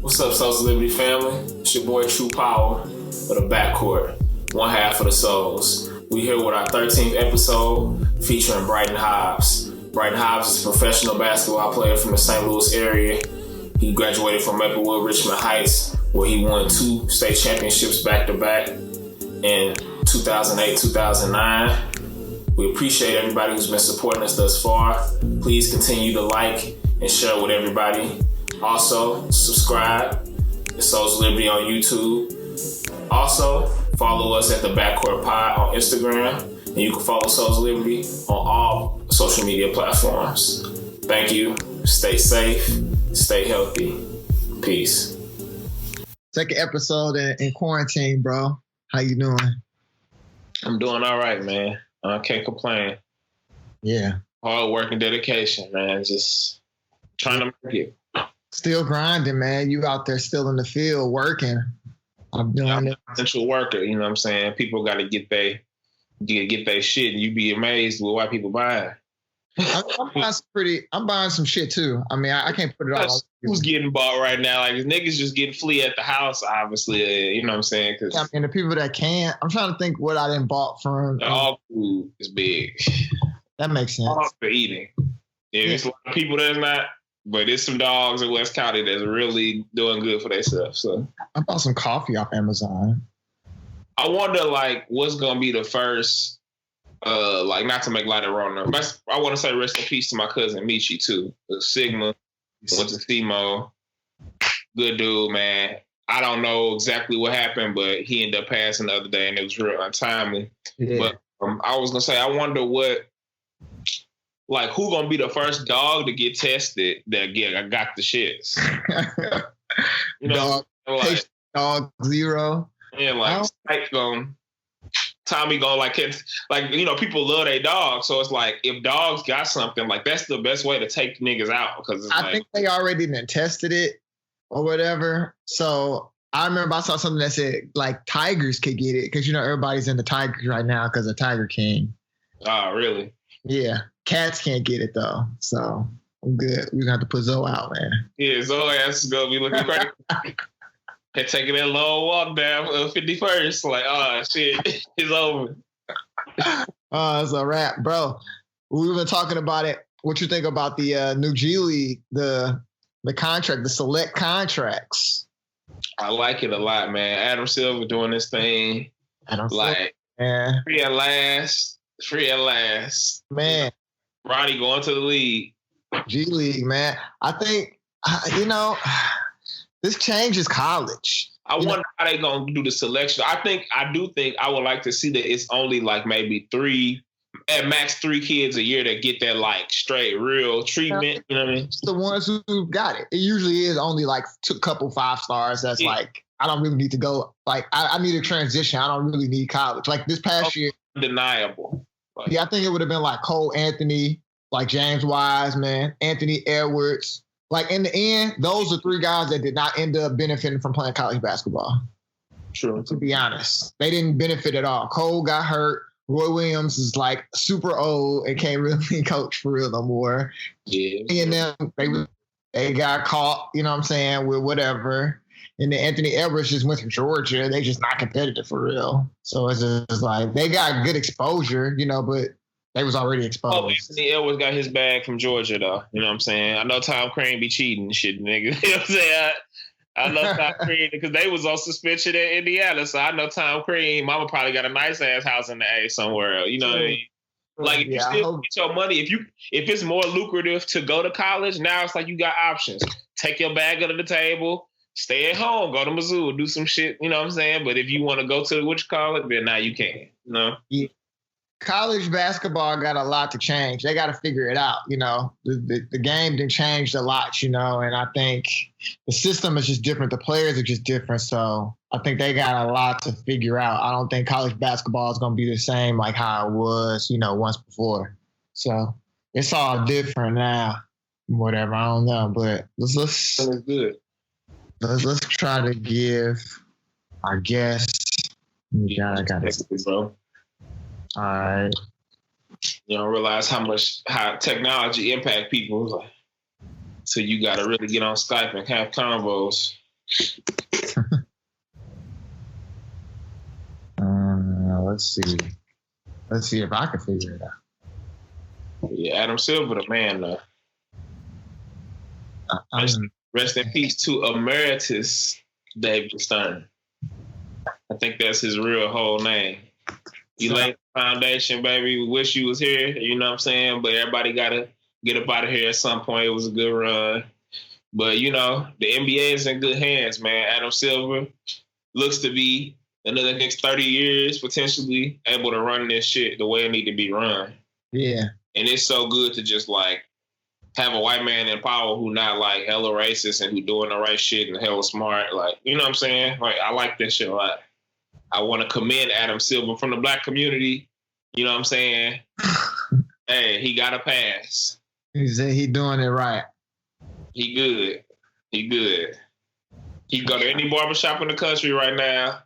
What's up, Social Liberty family? It's your boy True Power of the Backcourt, one half of the Souls. We here with our 13th episode featuring Bryton Hobbs. Bryton Hobbs is a professional basketball player from the St. Louis area. He graduated from Maplewood, Richmond Heights, where he won 2 state championships back-to-back in 2008, 2009. We appreciate everybody who's been supporting us thus far. Please continue to like and share with everybody. Also, subscribe to Souls Liberty on YouTube. Also, follow us at the Backcourt Pod on Instagram. And you can follow Souls Liberty on all social media platforms. Thank you. Stay safe. Stay healthy. Peace. Second episode in quarantine, bro. How you doing? I'm doing all right, man. I can't complain. Yeah. Hard work and dedication, man. Just trying to make it. Still grinding, man. You out there still in the field working. I'm doing it. Essential worker, you know what I'm saying? People got to get their shit, and you be amazed with why people buy it. I'm buying some shit too. I mean, I can't put it all. Who's getting bought right now? Like, niggas just getting flea at the house, obviously. You know what I'm saying? Cause I mean, the people that can't. I'm trying to think what I didn't bought from. All food is big. That makes sense. All for eating. Yeah, there's a lot of people that's not, but there's some dogs in West County that's really doing good for themselves. So I bought some coffee off Amazon. I wonder, like, what's gonna be the first. Like, not to make light of Rona, but I want to say rest in peace to my cousin Michi too. Sigma went to SEMO. Good dude, man. I don't know exactly what happened, but he ended up passing the other day, and it was real untimely. Yeah. But I was gonna say, I wonder who gonna be the first dog to get tested that got the shits? You know, dog zero. Yeah, like Tommy going people love their dogs, so it's like if dogs got something, like that's the best way to take niggas out because I think they already done tested it or whatever. So I remember I saw something that said like tigers could get it because everybody's into tigers right now because of Tiger King. Oh, really? Yeah, cats can't get it though, so I'm good. We're gonna have to put Zoe out, man. Yeah, Zoe ass is gonna be looking crazy. And taking that long walk down 51st, like, oh shit, it's over. It's a wrap, bro. We've been talking about it. What you think about the new G League, the contract, the select contracts? I like it a lot, man. Adam Silver doing this thing, free at last, man. Ronnie going to the league, G League, man. I think this changes college. I wonder how they gonna do the selection. I do think I would like to see that it's only like maybe 3 kids a year that get that like straight real treatment. You know what I mean? It's the ones who got it. It usually is only like a couple 5 stars. That's like I don't really need to go. Like I need a transition. I don't really need college. Like this past year, undeniable. Like, yeah, I think it would have been like Cole Anthony, like James Wiseman, Anthony Edwards. Like, in the end, those are 3 guys that did not end up benefiting from playing college basketball. True. To be honest. They didn't benefit at all. Cole got hurt. Roy Williams is, like, super old and can't really coach for real no more. Yeah. And then they got caught, you know what I'm saying, with whatever. And then Anthony Edwards just went to Georgia. They just not competitive for real. So it's just like they got good exposure, but they was already exposed. Oh, Anthony Edwards got his bag from Georgia, though. You know what I'm saying? I know Tom Crean be cheating and shit, nigga. You know what I'm saying? I know Tom Crean because they was on suspension in Indiana, so I know Tom Crean. Mama probably got a nice-ass house in the A somewhere. You know what I mean? Like, if you still get your money, if it's more lucrative to go to college, now it's like you got options. Take your bag under the table, stay at home, go to Mizzou, do some shit, you know what I'm saying? But if you want to go to then now you can, Yeah. College basketball got a lot to change. They got to figure it out, The game done changed a lot, and I think the system is just different. The players are just different, so I think they got a lot to figure out. I don't think college basketball is going to be the same like how it was, once before. So it's all different now. Whatever, I don't know, but let's try to give our guests. I got it, bro. All right. You don't realize how technology impact people. So you got to really get on Skype and have combos. Let's see. Let's see if I can figure it out. Yeah, Adam Silver, the man, though. Rest in peace to Emeritus David Stern. I think that's his real whole name. He laid the foundation, baby. We wish you was here, you know what I'm saying? But everybody got to get up out of here at some point. It was a good run. But, you know, the NBA is in good hands, man. Adam Silver looks to be another next 30 years potentially able to run this shit the way it need to be run. Yeah. And it's so good to just, like, have a white man in power who not, like, hella racist and who doing the right shit and hella smart. Like, you know what I'm saying? Like, I like that shit a lot. I want to commend Adam Silver from the black community. You know what I'm saying? Hey, he got a pass. He doing it right. He good. He good. He can go to any barbershop in the country right now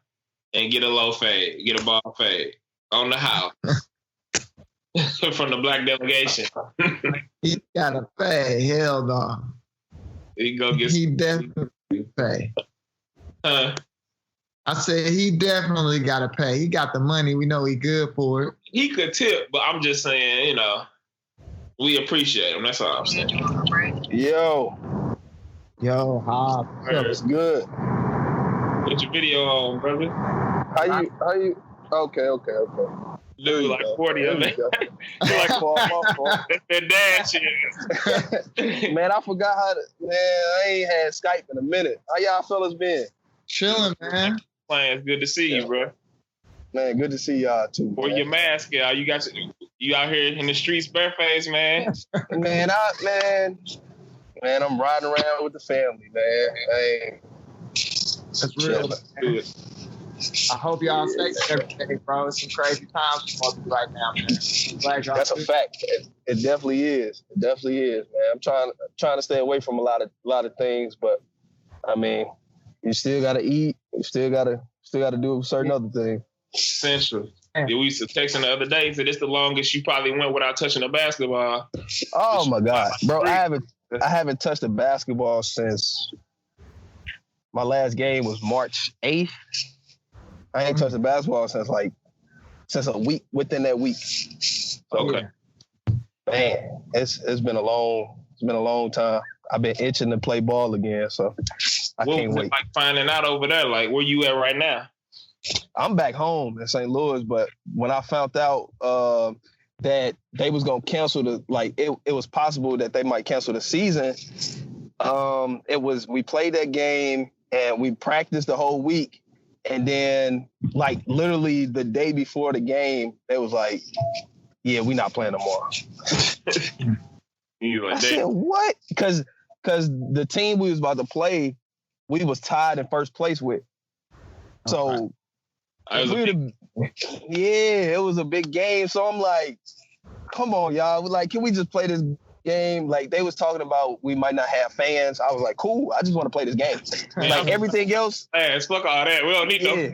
and get a low fade, get a ball fade on the house from the black delegation. He got to pay. Hell no. He go get. He definitely pay. I said he definitely got to pay. He got the money. We know he good for it. He could tip, but I'm just saying, you know, we appreciate him. That's all I'm saying. Yo, Hobbs. it's good. Put your video on, brother. How you? Okay. Dude, like 40 of it. Like, that's their dad shit. Man, I forgot I ain't had Skype in a minute. How y'all fellas been? Chilling, man. It's good to see you, bro. Man, good to see y'all too. For your mask, y'all. You out here in the streets bareface, man. Man, I'm riding around with the family, man. That's real. Good. I hope y'all stay every day, bro. It's some crazy times for me right now, man. That's a fact. It definitely is. It definitely is, man. I'm trying to stay away from a lot of things, but I mean, you still gotta eat. You still gotta do certain other things. Essential. Yeah, we used to texting the other day. Said it's the longest you probably went without touching a basketball. Oh my God, bro! I haven't touched a basketball since my last game was March 8th. I ain't touched a basketball since a week within that week. So, okay. Man, it's been a long time. I've been itching to play ball again, so I can't wait. Like finding out over there, like where you at right now? I'm back home in St. Louis, but when I found out that they was gonna cancel it was possible that they might cancel the season. We played that game and we practiced the whole week, and then like literally the day before the game, they was like, "Yeah, we not playing no more." I said, "What?" Because the team we was about to play, we was tied in first place with. So, it was a big game. So I'm like, come on, y'all. We're like, can we just play this game? Like they was talking about we might not have fans. I was like, cool. I just want to play this game. Like everything else. Hey, fuck all that. We don't need no.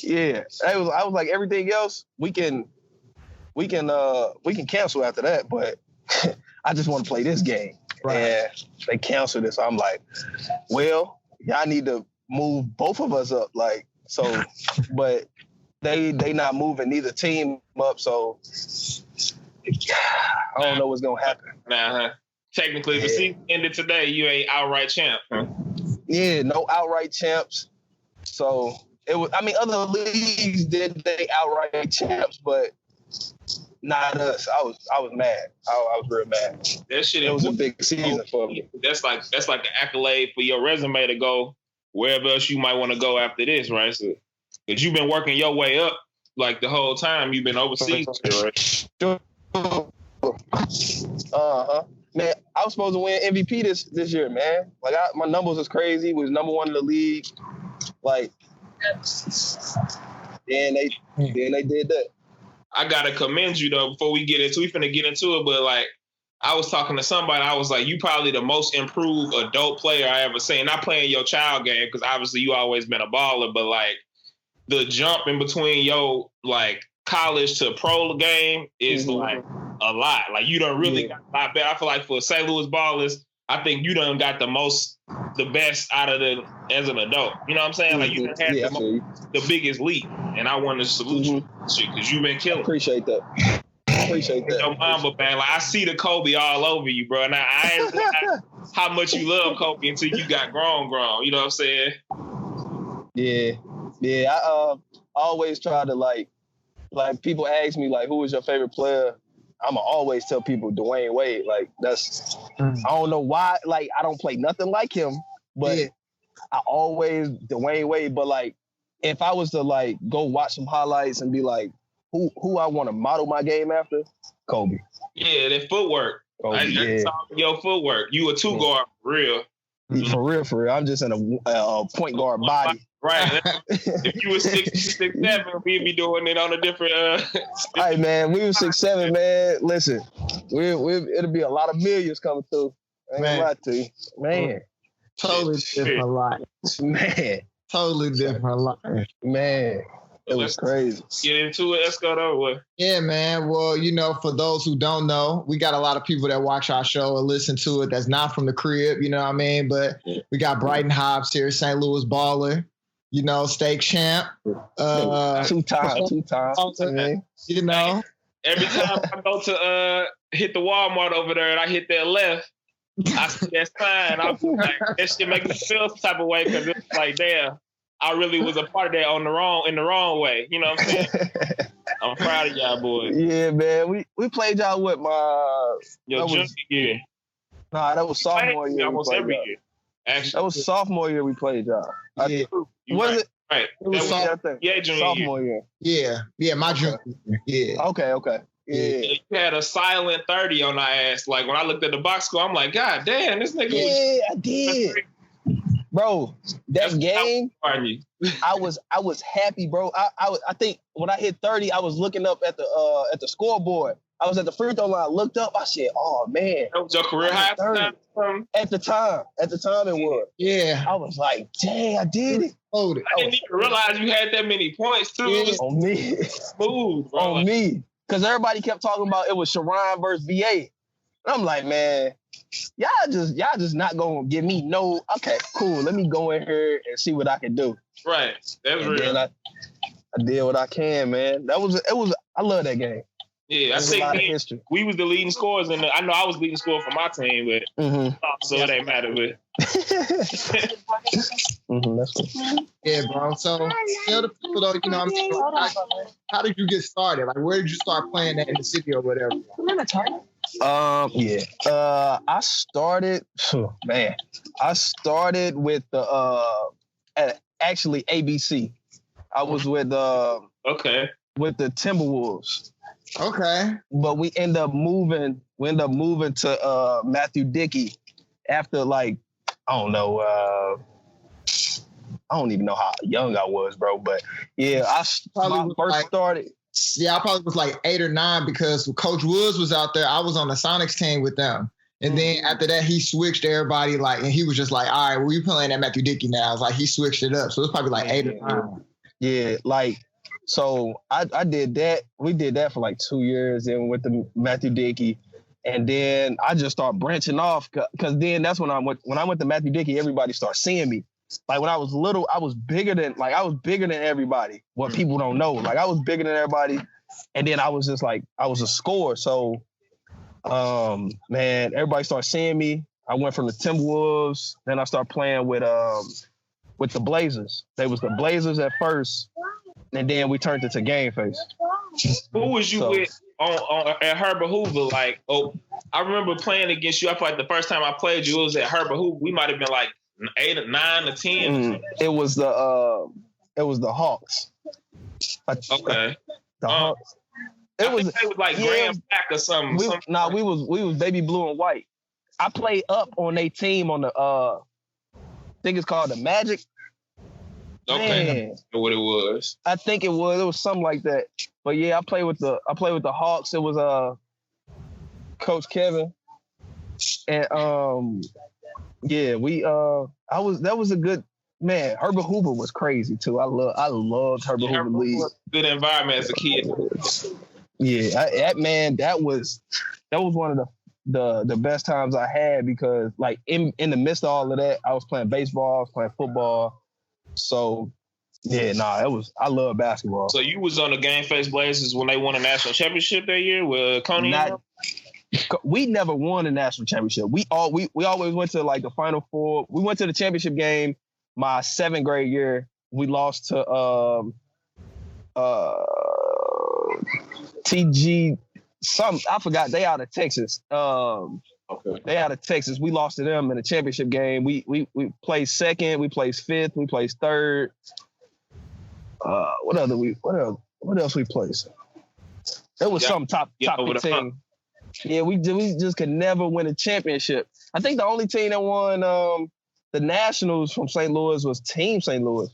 Yeah. I was like, everything else we can cancel after that, but I just want to play this game. Right. And they canceled it. So I'm like, well, y'all need to move both of us up. Like, so, but they not moving neither team up. So I don't know what's going to happen. Technically, the season ended today. You ain't outright champ. Yeah, no outright champs. So it was, I mean, other leagues did they outright champs, but not us. I was mad. I was real mad. That shit. It was a big season for me. That's like an accolade for your resume to go wherever else you might want to go after this, right? So, because you've been working your way up like the whole time you've been overseas, right? Man, I was supposed to win MVP this year, man. Like my numbers was crazy. Was number one in the league. Like, then they did that. I gotta commend you though. Before we finna get into it, but like I was talking to somebody, I was like, you probably the most improved adult player I ever seen. Not playing your child game because obviously you always been a baller, but like the jump in between your like college to pro game is like a lot. Like you done really got a lot better. I feel like for St. Louis ballers, I think you done got the best out of as an adult. You know what I'm saying? Like, you done had the biggest leap, and I want to salute you because you've been killing. Appreciate that. Your mama, man. Like, I see the Kobe all over you, bro. Now, I ain't realize how much you love Kobe until you got grown. You know what I'm saying? Yeah. I always try to like people ask me like, who is your favorite player? I'ma always tell people Dwayne Wade. Like, that's I don't know why. Like, I don't play nothing like him, but I always Dwayne Wade. But like, if I was to like go watch some highlights and be like, who I want to model my game after, Kobe. Yeah, that footwork. Kobe, Your footwork. You a two guard for real. For real. I'm just in a point guard body. Right. If you were 6'7", we'd be doing it on a different. Hey man, we were 6'7", man. Listen, it'll be a lot of millions coming through. I ain't gonna lie to you, man. Totally different life, man. Totally different life, man. It was crazy. Get into it. Let's go though. Yeah, man. Well, for those who don't know, we got a lot of people that watch our show and listen to it that's not from the crib, you know what I mean? But we got Bryton Hobbs here, St. Louis baller, state champ. 2 times. You know. Every time I go to hit the Walmart over there and I hit that left, I see that sign. I was like, that shit make me feel some type of way because it's like, damn. I really was a part of that in the wrong way. You know what I'm saying? I'm proud of y'all boys. Yeah, man. We played y'all with my junior year. Nah, that was sophomore year. Almost every year. Actually, that was sophomore year we played y'all. Yeah. Was it? Right. It was junior sophomore year. Yeah, my junior year. Yeah. Okay. Yeah. You had a silent 30 on our ass. Like, when I looked at the box score, I'm like, God damn, this nigga was... I did. Bro, that game, I was happy, bro. I think when I hit 30, I was looking up at the scoreboard. I was at the free throw line, looked up, I said, oh man. That was your career high at the time it was. Yeah. I was like, dang, I did it. I didn't even realize you had that many points too. Yeah. On me. Smooth, bro. On me. Because everybody kept talking about it was Sharon versus VA. And I'm like, man, y'all just not gonna give me no. Okay, cool. Let me go in here and see what I can do. Right, that's real. Then I did what I can, man. It was. I love that game. Yeah, I think we was the leading scorers, and I know I was leading scorer for my team, but so it ain't matter. But that's cool. Yeah, bro. So tell the people though, how did you get started? Like, where did you start playing that in the city or whatever? I started with the actually ABC. I was with with the Timberwolves. Okay. But we end up moving to Matthew Dickey after like, I don't know, I don't even know how young I was, bro. But yeah, I probably started. Yeah, I probably was like 8 or 9 because Coach Woods was out there. I was on the Sonics team with them. And then after that, he switched everybody, and he was just like, all right, well, you playing at Matthew Dickey now. It's like he switched it up. So it was probably like 8 or 9. Yeah, so I did that. We did that for like 2 years and with the Matthew Dickey. And then I just started branching off because then that's when I went to Matthew Dickey, everybody started seeing me. Like when I was little, I was bigger than everybody. What people don't know. Like I was bigger than everybody. And then I was just like, I was a scorer. So man, everybody started seeing me. I went from the Timberwolves, then I started playing with the Blazers. They was the Blazers at first. And then we turned it to Game Face. Who was you with at Herbert Hoover? Like, I remember playing against you. I feel like the first time I played you, it was at Herbert Hoover. We might have been like 8 or 9 or 10. It was the Hawks. Okay. The Hawks. It was like Graham Pack or something. We was baby blue and white. I played up on a team on the I think it's called the Magic. Okay, I don't know what it was. I think it was something like that. But yeah, I played with the Hawks. It was Coach Kevin. And that was a good man. Herbert Hoover was crazy too. I loved Herbert Hoover League. Good environment as a kid. Yeah, that was one of the best times I had because like in the midst of all of that, I was playing baseball, I was playing football. So yeah, I love basketball. So you was on the Game Face Blazers when they won a national championship that year with Coney? We never won a national championship. We always went to like the Final Four. We went to the championship game my 7th grade year. We lost to TG I forgot. They out of Texas. Okay. They out of Texas. We lost to them in the championship game. We placed 2nd. We placed 5th. We placed 3rd. What else we placed? It was some top 15. Yeah, we just could never win a championship. I think the only team that won the Nationals from St. Louis was Team St. Louis,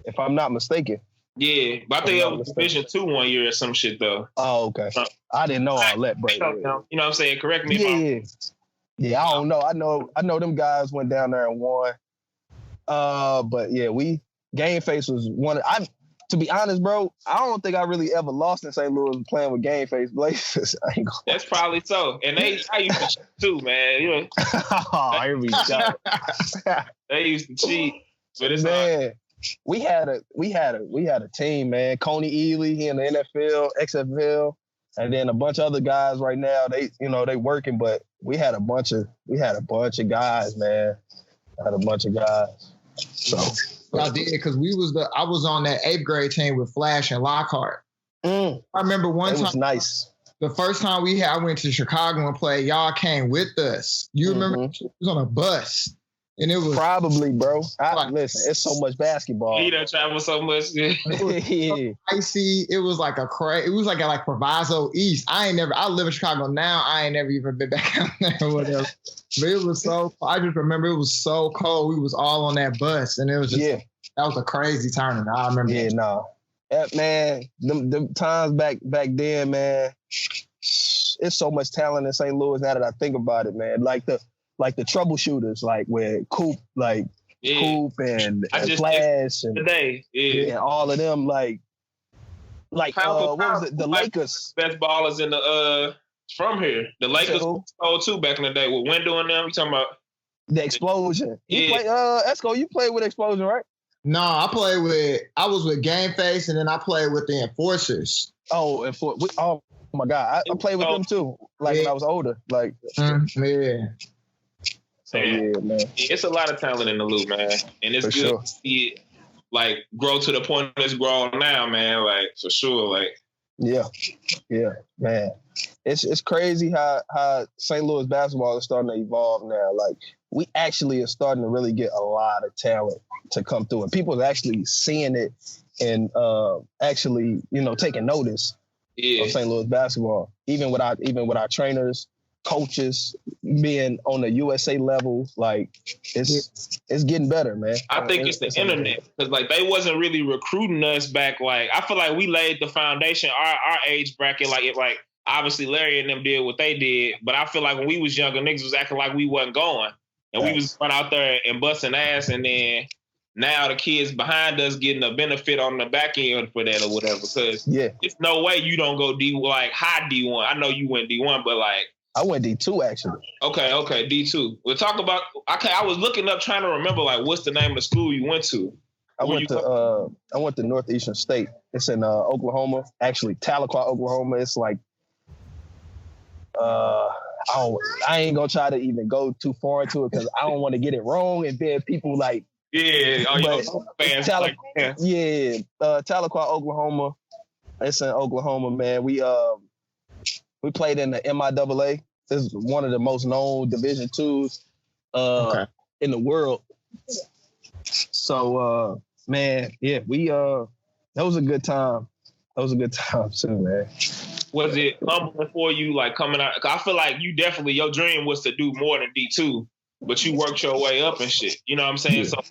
if I'm not mistaken. Yeah, but I think it was Division 2 one year or some shit though. Oh, okay. I didn't know all that, bro. You know what I'm saying? Correct me if I'm... Yeah, I don't know. I know them guys went down there and won. But yeah, Game Face was one. To be honest, bro, I don't think I really ever lost in St. Louis playing with Game Face Blazers. That's probably so. And I used to cheat too, man. You know, here we go. They used to cheat, but it's man. We had a team, man. Coney Ely, he in the NFL, XFL, and then a bunch of other guys right now. They working, but we had a bunch of guys, man. So I did because I was on that 8th grade team with Flash and Lockhart. I remember one time. It was nice. The first time I went to Chicago and played, y'all came with us. You remember? It was on a bus. And it was probably, bro. Listen, it's so much basketball. You don't travel so much. Icy. It was like it was like at Proviso East. I live in Chicago now. I ain't never even been back out there or whatever. But it was I just remember it was so cold. We was all on that bus, and it was just that was a crazy tournament. I remember. Yeah, man, them times back then, man. It's so much talent in St. Louis now that I think about it, man. Like the troubleshooters, like with Coop, Coop and Flash and today, and all of them, like what was it? The Lakers, best ballers in the from here. The Lakers old too back in the day with Wendell and them. You talking about the Explosion? Esco, you played with Explosion, right? No, I was with Game Face, and then I played with the Enforcers. Oh, oh my God, I played with them too. When I was older, yeah. So, yeah, man. It's a lot of talent in the loop, man. And it's good to see it, grow to the point it's grown now, man. For sure, Yeah, man. It's crazy how St. Louis basketball is starting to evolve now. We actually are starting to really get a lot of talent to come through. And people are actually seeing it and actually, taking notice of St. Louis basketball. Even with our trainers, coaches being on the USA level, it's getting better, man. I think it's the internet because they wasn't really recruiting us back. I feel like we laid the foundation. Our age bracket, obviously Larry and them did what they did, but I feel like when we was younger, niggas was acting like we wasn't going, and we was going out there and busting ass, and then now the kids behind us getting a benefit on the back end for that or whatever. Because it's no way you don't go high D1. I know you went D1, but I went D2 actually. Okay, D2. We'll talk about. I was looking up trying to remember what's the name of the school you went to. I went to Northeastern State. It's in Oklahoma, actually Tahlequah, Oklahoma. It's I ain't gonna try to even go too far into it because I don't want to get it wrong and then people fans. Tahlequah, Oklahoma. It's in Oklahoma, man. We played in the MIAA. This is one of the most known Division IIs in the world. So, man, that was a good time. That was a good time too, man. Was it humbling for you, coming out? Cause I feel like you definitely, your dream was to do more than D2, but you worked your way up and shit. You know what I'm saying? So,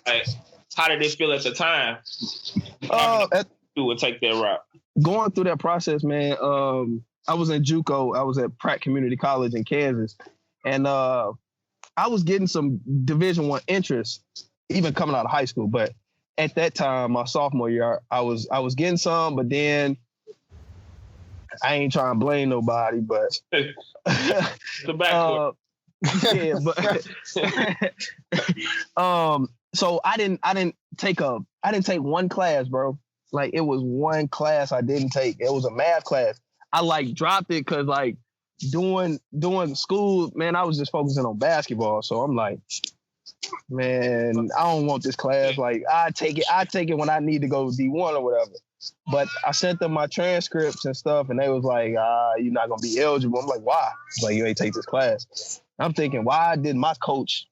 how did it feel at the time? Take that route. Going through that process, man. I was in JUCO. I was at Pratt Community College in Kansas, and I was getting some Division I interest, even coming out of high school. But at that time, my sophomore year, I was getting some, but then I ain't trying to blame nobody, but The backcourt. So I didn't take one class, bro. Like it was one class I didn't take. It was a math class. I like dropped it because like doing school, man, I was just focusing on basketball. So I'm like, man, I don't want this class. Like I take it when I need to go D1 or whatever. But I sent them my transcripts and stuff, and they was like, you're not gonna be eligible. I'm like, why? It's like, you ain't take this class. I'm thinking, why did my coach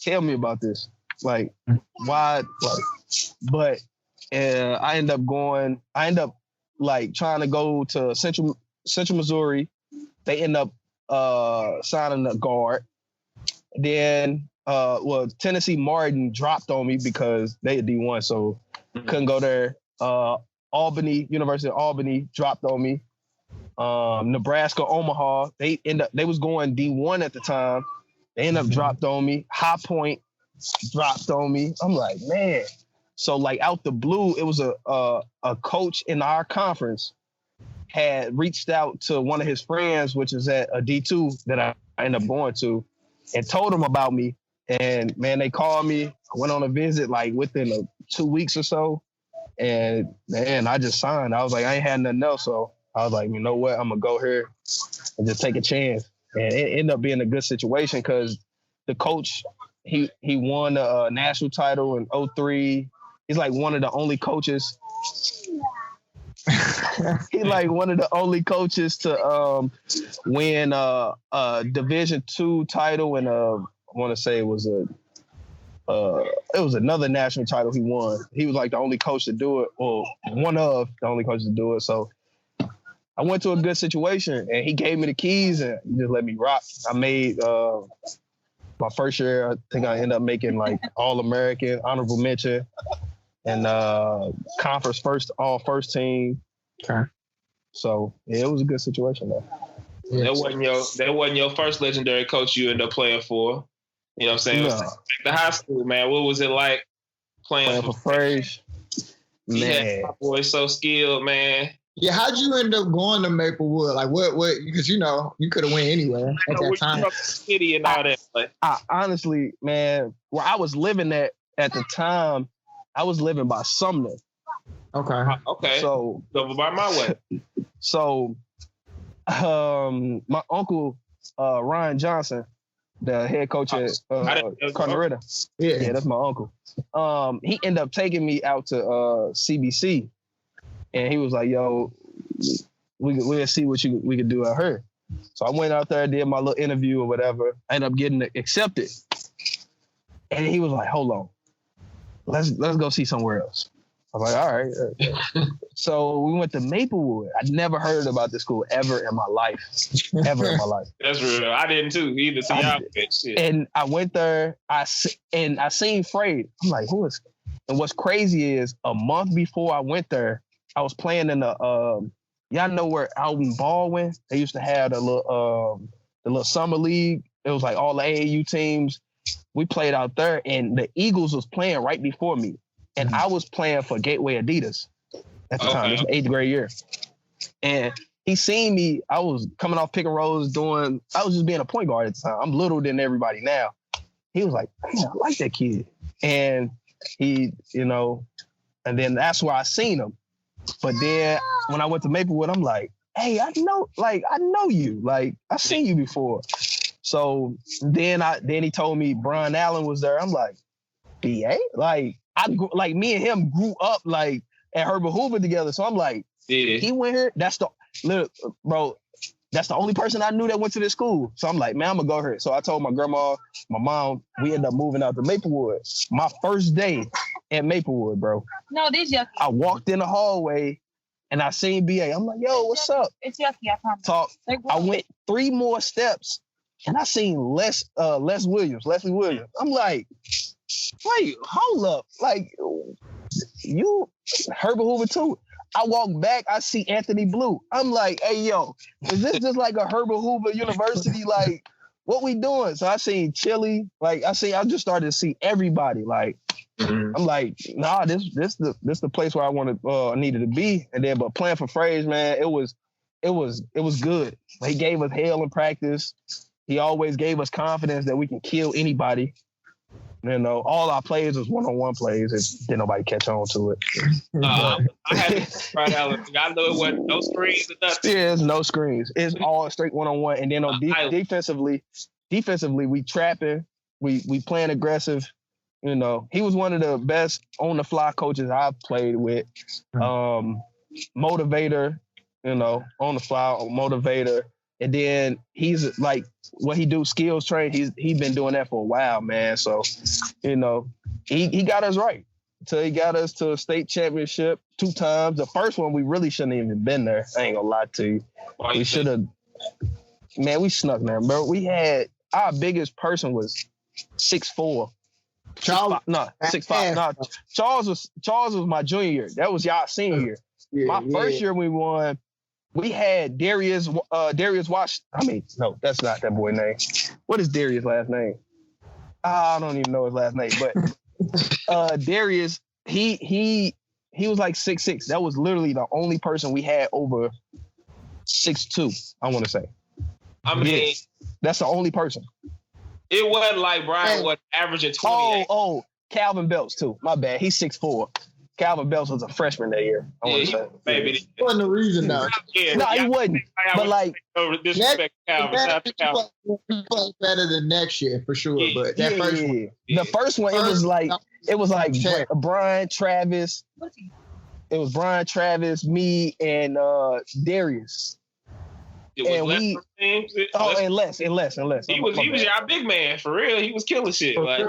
tell me about this? Like, why? Like, but I end up like trying to go to Central Missouri. They end up signing a guard. Then, Tennessee Martin dropped on me because they had D1, so couldn't go there. University of Albany dropped on me. Nebraska, Omaha, they was going D1 at the time. They ended up dropped on me. High Point dropped on me. I'm like, man. So like out the blue, it was a coach in our conference had reached out to one of his friends, which is at a D2 that I ended up going to, and told him about me. And man, they called me. I went on a visit like within 2 weeks or so. And man, I just signed. I was like, I ain't had nothing else. So I was like, you know what? I'm going to go here and just take a chance. And it ended up being a good situation because the coach, he won a national title in 2003. He's like one of the only coaches. He's like one of the only coaches to win a Division II title, and I want to say it was another national title he won. He was like the only coach to do it, or one of the only coaches to do it. So I went to a good situation, and he gave me the keys and he just let me rock. I made my first year, I think I ended up making like All-American, honorable mention, and conference all first team. Okay. So yeah, it was a good situation though. That wasn't your first legendary coach you ended up playing for. You know what I'm saying? No. It was like the high school, man. What was it like playing for Frazier? Man, my boy so skilled, man. Yeah, how'd you end up going to Maplewood? Like what? Because you could have went anywhere at that time. City and all that. But I honestly, man, where I was living at the time, I was living by Sumner. Okay. So by my way. So, my uncle Ryan Johnson, the head coach at Carnarita. Yeah, that's my uncle. He ended up taking me out to CBC, and he was like, "Yo, we'll see what we could do out here." So I went out there, did my little interview or whatever. I ended up getting accepted, and he was like, "Hold on, let's go see somewhere else." I'm like, all right. So we went to Maplewood. I'd never heard about this school ever in my life. That's real. I didn't too either. So y'all shit. And I went there. I seen Freyd. I'm like, who is? And what's crazy is a month before I went there, I was playing in the y'all know where out in Baldwin they used to have the little summer league. It was like all the AAU teams. We played out there, and the Eagles was playing right before me. And I was playing for Gateway Adidas at the time. It was 8th grade year. And he seen me. I was coming off pick and rolls I was just being a point guard at the time. I'm littler than everybody now. He was like, man, I like that kid. And he, and then that's where I seen him. But then when I went to Maplewood, I'm like, hey, I know you. Like, I've seen you before. So then he told me Brian Allen was there. I'm like, BA? Like me and him grew up like at Herbert Hoover together. So I'm like, he went here. That's the only person I knew that went to this school. So I'm like, man, I'm gonna go here. So I told my grandma, my mom, we ended up moving out to Maplewood. My first day at Maplewood, bro. No, this yucky. I walked in the hallway and I seen BA. I'm like, yo, what's up? It's yucky, I promise. I went 3 more steps and I seen Leslie Williams. I'm like, wait, hold up. Like, you Herbert Hoover too. I walk back, I see Anthony Blue. I'm like, hey, yo, is this just like a Herbert Hoover University? Like, what we doing? So I seen Chili. Like, I just started to see everybody. Like, I'm like, nah, this the place where I needed to be. And then, but playing for Frazier, man, it was it was good. He gave us hell in practice. He always gave us confidence that we can kill anybody. You know, all our plays was one-on-one plays, and didn't nobody catch on to it. I had to try that. I know it wasn't no screens or nothing. Yeah, it's no screens. It's all straight one-on-one. And then on defensively, we trapping, we playing aggressive. You know, he was one of the best on-the-fly coaches I've played with. Motivator, you know, on the fly, motivator. And then he's like, what he do, skills train, he's been doing that for a while, man. So, you know, he got us right. So he got us to a state championship 2 times. The first one, we really shouldn't have even been there. I ain't gonna lie to you. We should have, man, we snuck there, bro. We had, our biggest person was 6'4". Charles, 6'5". No, Charles was my junior year. That was y'all senior year. My first year we won, we had Darius Wash. I mean, no, that's not that boy's name. What is Darius' last name? I don't even know his last name, but Darius, he was like 6'6". That was literally the only person we had over 6'2", I want to say. I mean, that's the only person. It wasn't like Brian was averaging 28. Oh, Calvin Belts too. My bad. He's 6'4". Calvin Belts was a freshman that year. Maybe that wasn't the reason though. No, he wasn't. But like, disrespect Calvin. He played better than next year for sure. But that first one, the first one, it was like Brian, Travis. It was Brian, Travis, me, and Darius. And less. He was our big man for real. He was killing shit. Like,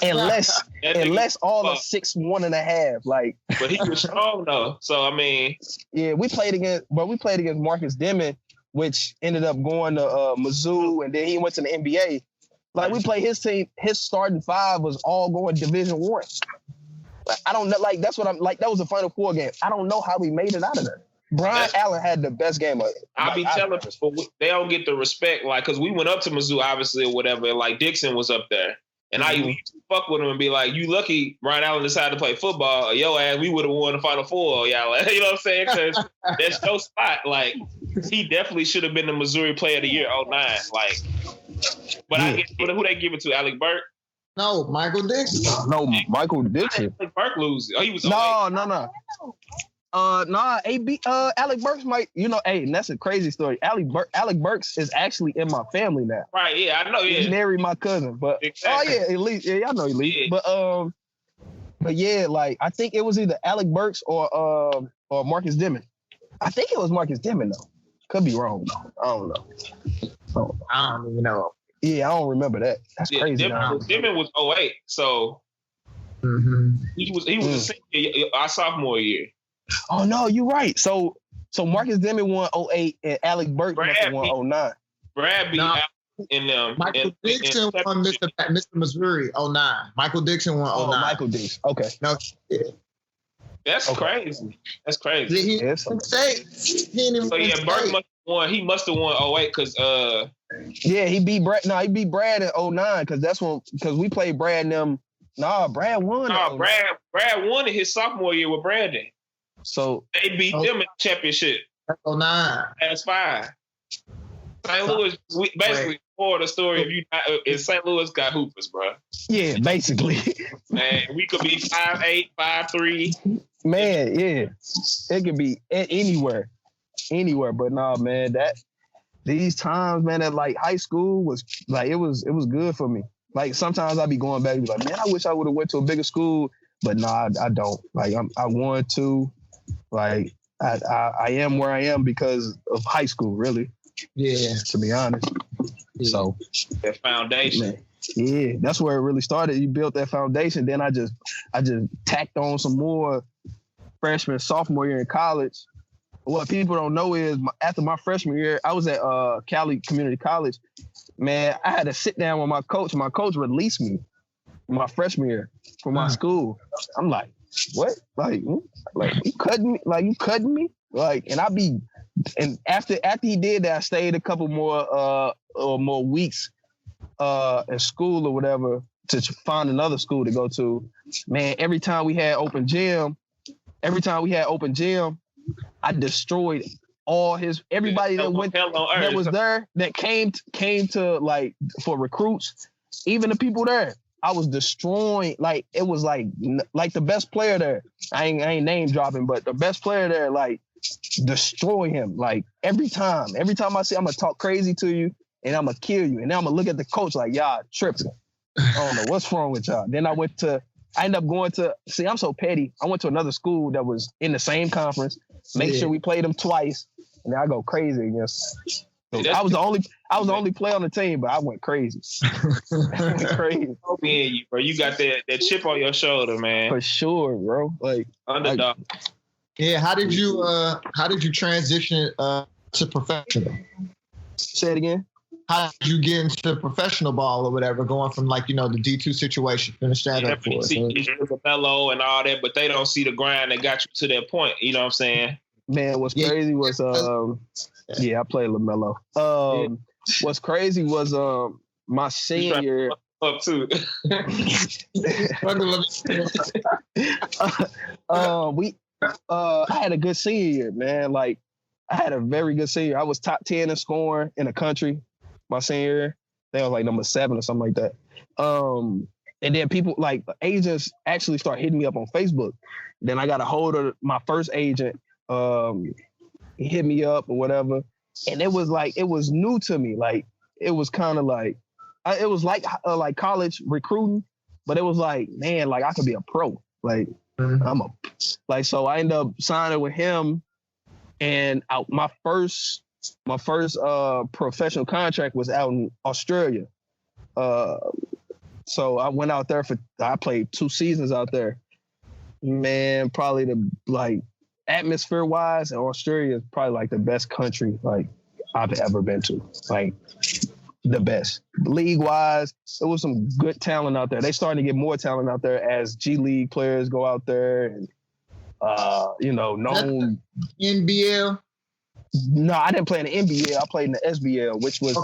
and less all of 6'1.5". Like, but he was strong though. So I mean, yeah, we played against Marcus Demon, which ended up going to Mizzou, and then he went to the NBA. Like, we played his team. His starting 5 was all going Division I. Like, I don't know. Like, that's what I'm like. That was the Final Four game. I don't know how we made it out of there. Brian Allen had the best game of it. I'll be telling people, they don't get the respect, like, because we went up to Mizzou, obviously, or whatever, and, like, Dixon was up there. And I used to fuck with him and be like, you lucky Brian Allen decided to play football. Yo, ass, we would have won the Final Four. Y'all, you know what I'm saying? Because that's no spot. Like, he definitely should have been the Missouri Player of the Year 09. Like, but I get who they give it to, Alec Burke? No, Michael Dixon. No, Michael Dixon. Alec Burke lose. Oh, he was No. Alec Burks might, you know, hey, and that's a crazy story. Alec Burks is actually in my family now. Right, yeah, I know, yeah. He married my cousin, but exactly. Elite. Yeah, I know Elite. Yeah. But yeah, like, I think it was either Alec Burks or Marcus Demon. I think it was Marcus Demon though. Could be wrong though. I don't know. I don't even know. Yeah, I don't remember that. That's crazy. Demon was 08, so he was a senior our sophomore year. Oh no, you're right. So Marcus Demon won 08 and Alec Burke won 09. Brad beat Alec in them. Michael Dixon won Mr. Missouri 09. Michael Dixon won 09. Oh, Michael Dixon. Okay. No. Yeah. That's crazy. That's crazy. Burke must have won. He must have won 08 because he beat Brad. No, he beat Brad in 09 because we played Brad and them. Nah, Brad won. No, Brad won in his sophomore year with Brandon. So they beat them in the championship. That's 09. That's fine. St. Louis, basically, for the story if St. Louis got hoopers, bro. Yeah, basically. Man, we could be 5'8", 5'3". Man, yeah, it could be anywhere. But nah, man, these times, man, at like high school was like it was good for me. Like sometimes I'd be going back and be like, man, I wish I would have went to a bigger school, but nah, I don't. Like I want to. Like I am where I am because of high school, really. Yeah. To be honest. Yeah. So that foundation. Man, yeah, that's where it really started. You built that foundation. Then I just tacked on some more freshman, sophomore year in college. What people don't know is after my freshman year, I was at Cali Community College. Man, I had to sit down with my coach. My coach released me my freshman year from my school. I'm like, what? Like you cutting me? Like you cutting me? Like, and after he did that, I stayed a couple more weeks in school or whatever to find another school to go to. Man, every time we had open gym, I destroyed everybody that went that was there that came to like for recruits, even the people there, I was destroying. Like it was like the best player there. I ain't name dropping, but the best player there, like destroy him. Like every time I see, I'm gonna talk crazy to you and I'm gonna kill you, and then I'm gonna look at the coach like y'all tripping. I don't know what's wrong with y'all. Then I ended up going to, see, I'm so petty. I went to another school that was in the same conference. Make sure we played them twice, and then I go crazy against. So I was the only player on the team, but I went crazy. Crazy. Bro, you got that chip on your shoulder, man. For sure, bro. Like underdog. Yeah. How did you transition to professional? Say it again. How did you get into professional ball or whatever, going from like, the D2 situation, finish that up for us? Mellow and all that, but they don't see the grind that got you to that point. You know what I'm saying? Man, what's crazy was, I played LaMelo. What's crazy was my senior year. Up too. I had a good senior year, man. Like I had a very good senior. I was top 10 in scoring in the country my senior year. They was like number 7 or something like that. And then people like agents actually start hitting me up on Facebook. Then I got a hold of my first agent. He hit me up or whatever. And it was new to me. Like it was kind of like, it was like college recruiting, but it was like, man, like I could be a pro. Like so I ended up signing with him, and my first professional contract was out in Australia. So I went out there I played 2 seasons out there. Man, probably the atmosphere wise, and Australia is probably like the best country like I've ever been to. Like the best. League wise, there was some good talent out there. They starting to get more talent out there as G League players go out there and known NBL. No, I didn't play in the NBL. I played in the SBL, which was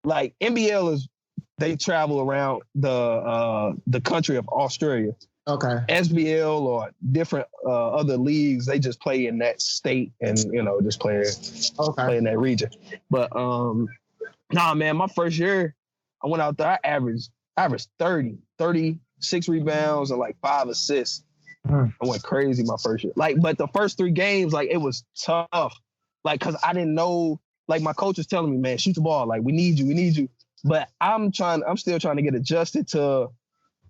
like NBL is they travel around the country of Australia. Okay. SBL or different other leagues, they just play in that state and just play in that region. But man, my first year I went out there, I averaged 36 rebounds and like 5 assists. I went crazy my first year. Like, but the first 3 games, like it was tough. Like, cause I didn't know, like my coach was telling me, man, shoot the ball. Like we need you. But I'm still trying to get adjusted to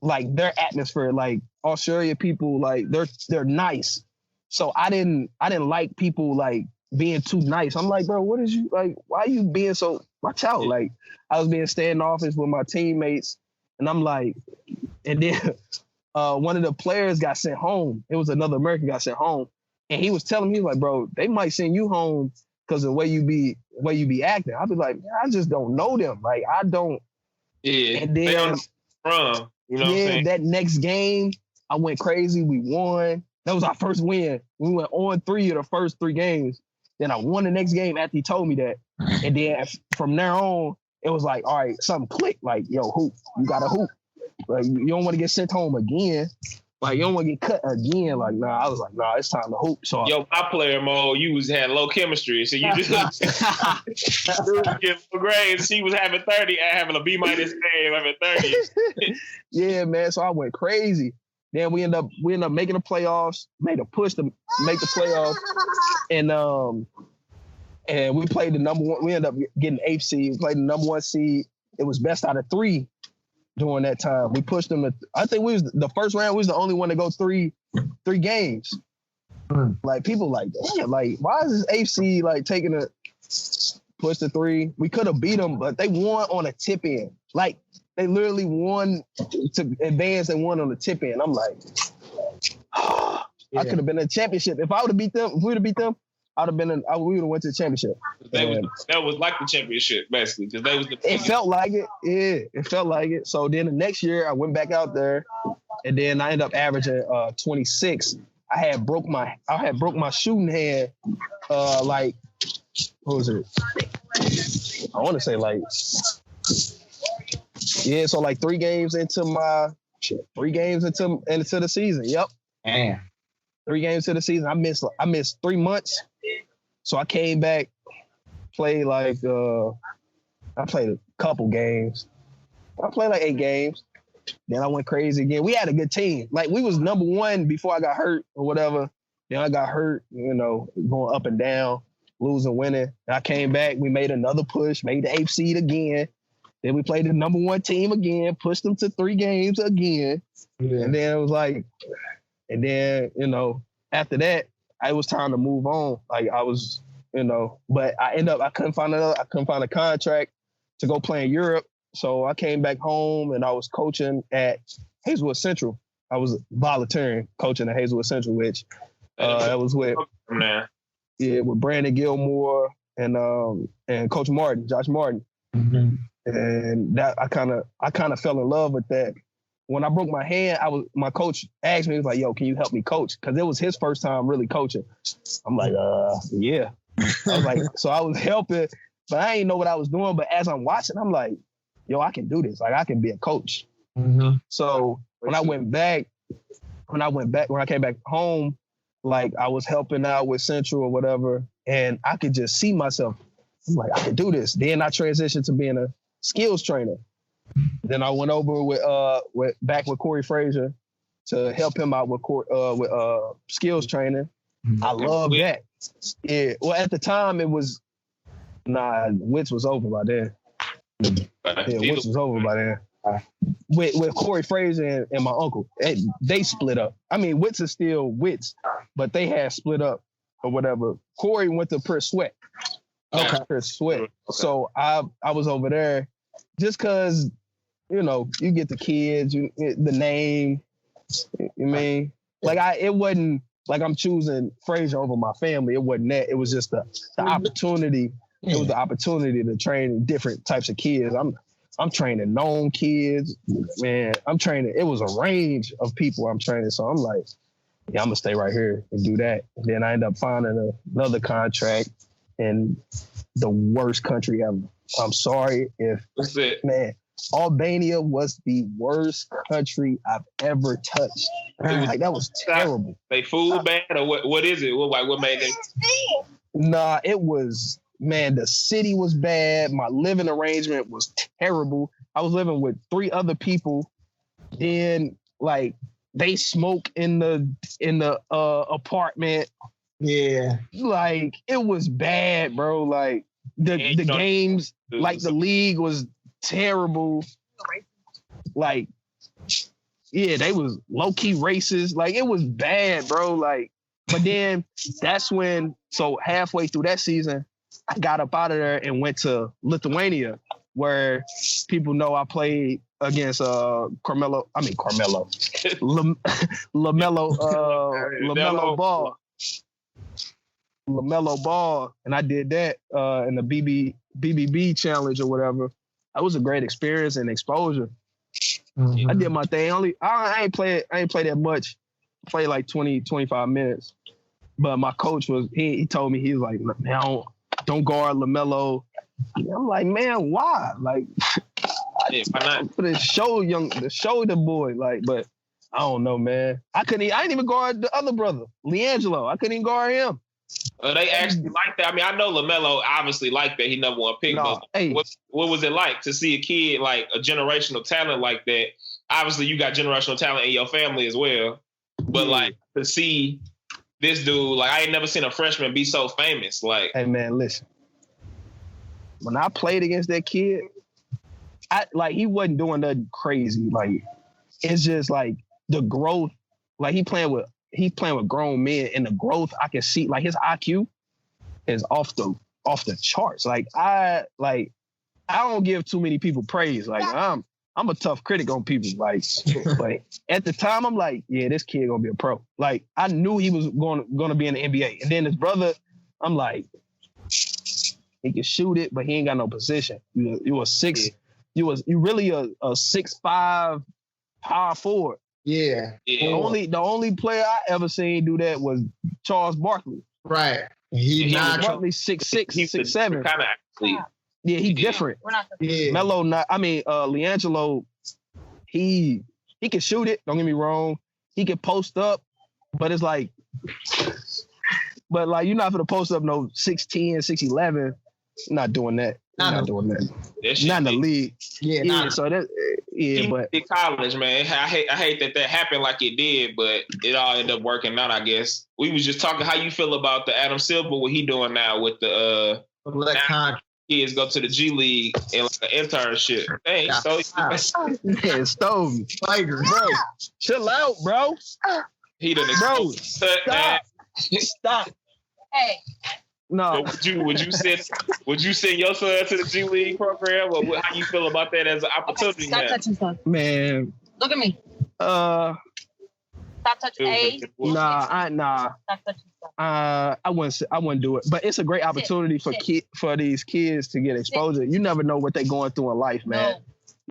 like their atmosphere. Like Australia people, like they're nice. So I didn't like people like being too nice. I'm like, bro, what is you like? Why are you being so, watch out? Like I was being standoffish with my teammates, and I'm like, and then one of the players got sent home. It was another American got sent home, and he was telling me like, bro, they might send you home because of the way you be acting. I'd be like, man, I just don't know them. Like I don't. Yeah. And then from you know what I'm saying? That next game I went crazy. We won. That was our first win. We went on 3 of the first 3 games. Then I won the next game after he told me that. And then from there on, it was like, all right, something clicked. Like, yo, hoop. You got to hoop. Like, you don't want to get sent home again. Like, you don't want to get cut again. Like, nah, I was like, nah, it's time to hoop. So my player mode, you had low chemistry. So you just get low grades. She was having 30, I having a B- game, having 30. Yeah, man. So I went crazy. Then we end up making the playoffs, made a push to make the playoffs. And we played the number 1. We ended up getting 8th seed. We played the number 1 seed. It was best out of 3 during that time. We pushed them. I think we was the first round. We was the only one to go 3 games. Like people like, damn, like why is this 8th seed like taking a push to 3? We could have beat them, but they won on a tip in. Like they literally won to advance. They won on the tip in. I'm like, I could have been in a championship if I would have beat them. If we would have beat them, we would have went to the championship. That was like the championship, basically, because they was the. It felt like it. Yeah, it felt like it. So then the next year, I went back out there, and then I ended up averaging 26. I had broke my shooting hand. Like, what was it? I want to say like, yeah. So like 3 games into the season. Yep. Damn. 3 games to the season. I missed 3 months. So I came back, played like I played a couple games. I played like 8 games. Then I went crazy again. We had a good team. Like we was number 1 before I got hurt or whatever. Then I got hurt, going up and down, losing, winning. And I came back. We made another push, made the 8th seed again. Then we played the number 1 team again, pushed them to 3 games again. Yeah. And then it was like, after that, it was time to move on. Like I was, but I couldn't find a contract to go play in Europe. So I came back home and I was coaching at Hazelwood Central. I was volunteering coaching at Hazelwood Central, which that was with with Brandon Gilmore and Coach Martin, Josh Martin. Mm-hmm. And that I kind of fell in love with that. When I broke my hand, my coach asked me, he was like, "Yo, can you help me coach?" Because it was his first time really coaching. I'm like, yeah. I was like, so I was helping, but I didn't know what I was doing. But as I'm watching, I'm like, yo, I can do this. Like I can be a coach. Mm-hmm. So when I came back home, like I was helping out with Central or whatever, and I could just see myself. I'm like, I can do this. Then I transitioned to being a skills trainer. Then I went over with Corey Frazier to help him out with skills training. I love that. Yeah. Well, at the time it was Wits was over by then. Yeah, Wits was over by then. With Corey Frazier and my uncle, they split up. I mean, Wits is still Wits, but they had split up or whatever. Corey went to Pure Sweat. Okay. Pure Sweat. Okay. So I was over there just because, you get the kids, the name. You mean? Like it wasn't like I'm choosing Frazier over my family. It wasn't that. It was just the opportunity. It was the opportunity to train different types of kids. I'm training known kids, man. It was a range of people I'm training. So I'm like, yeah, I'm gonna stay right here and do that. And then I end up finding another contract in the worst country ever. I'm sorry man, Albania was the worst country I've ever touched. Like that was terrible. They food bad or what is it? What made it? Nah, it was. Man, the city was bad. My living arrangement was terrible. I was living with 3 other people. Then, like, they smoke in the apartment. Yeah, like it was bad, bro. Like the games, like the league was terrible. Like, yeah, they was low key racist. Like it was bad, bro. Like, but then that's when. So halfway through that season, I got up out of there and went to Lithuania, where people know I played against LaMelo Ball, and I did that in the BBB challenge or whatever. That was a great experience and exposure. Mm-hmm. I did my thing. I ain't play that much. I played like 20, 25 minutes. But my coach he told me, he was like, man, don't guard LaMelo. I'm like, man, why? Like, why not? For the show the boy. Like, but I don't know, man. I didn't even guard the other brother, LiAngelo. I couldn't even guard him. They actually like that. I mean, I know LaMelo obviously liked that. He number 1 pick. But what was it like to see a kid like a generational talent like that? Obviously, you got generational talent in your family as well. But like to see this dude, like I ain't never seen a freshman be so famous. Like, hey man, listen. When I played against that kid, he wasn't doing nothing crazy. Like, it's just like the growth. Like he's playing with grown men, and the growth I can see. Like his IQ is off the charts. Like I don't give too many people praise. Like I'm a tough critic on people. Like at the time, I'm like, yeah, this kid gonna be a pro. Like I knew he was gonna be in the NBA. And then his brother, I'm like, he can shoot it, but he ain't got no position. You really a 6'5" power forward. Yeah. The only player I ever seen do that was Charles Barkley. Right. Barkley 6'6", 6'7". Kind of athlete. Yeah, he different. Yeah. LiAngelo, he can shoot it, don't get me wrong. He can post up, but it's like But like, you're not gonna post up no 6'10", 6'11". Not doing that. Not doing that. Not in the league. Yeah. So that. Yeah, but in college, man, I hate that happened like it did, but it all ended up working out. I guess we was just talking. How you feel about the Adam Silver? What he doing now with the kids go to the G League and like an internship? Dang, stole me, bro. Chill out, bro. He done stop. Hey. No. So would you send your son to the G League program, or how you feel about that as an opportunity? Stop touching stuff. Man. Look at me. Stop touching. Nah. Stop touching stuff. I wouldn't do it. But it's a great opportunity for these kids to get exposure. You never know what they're going through in life, man.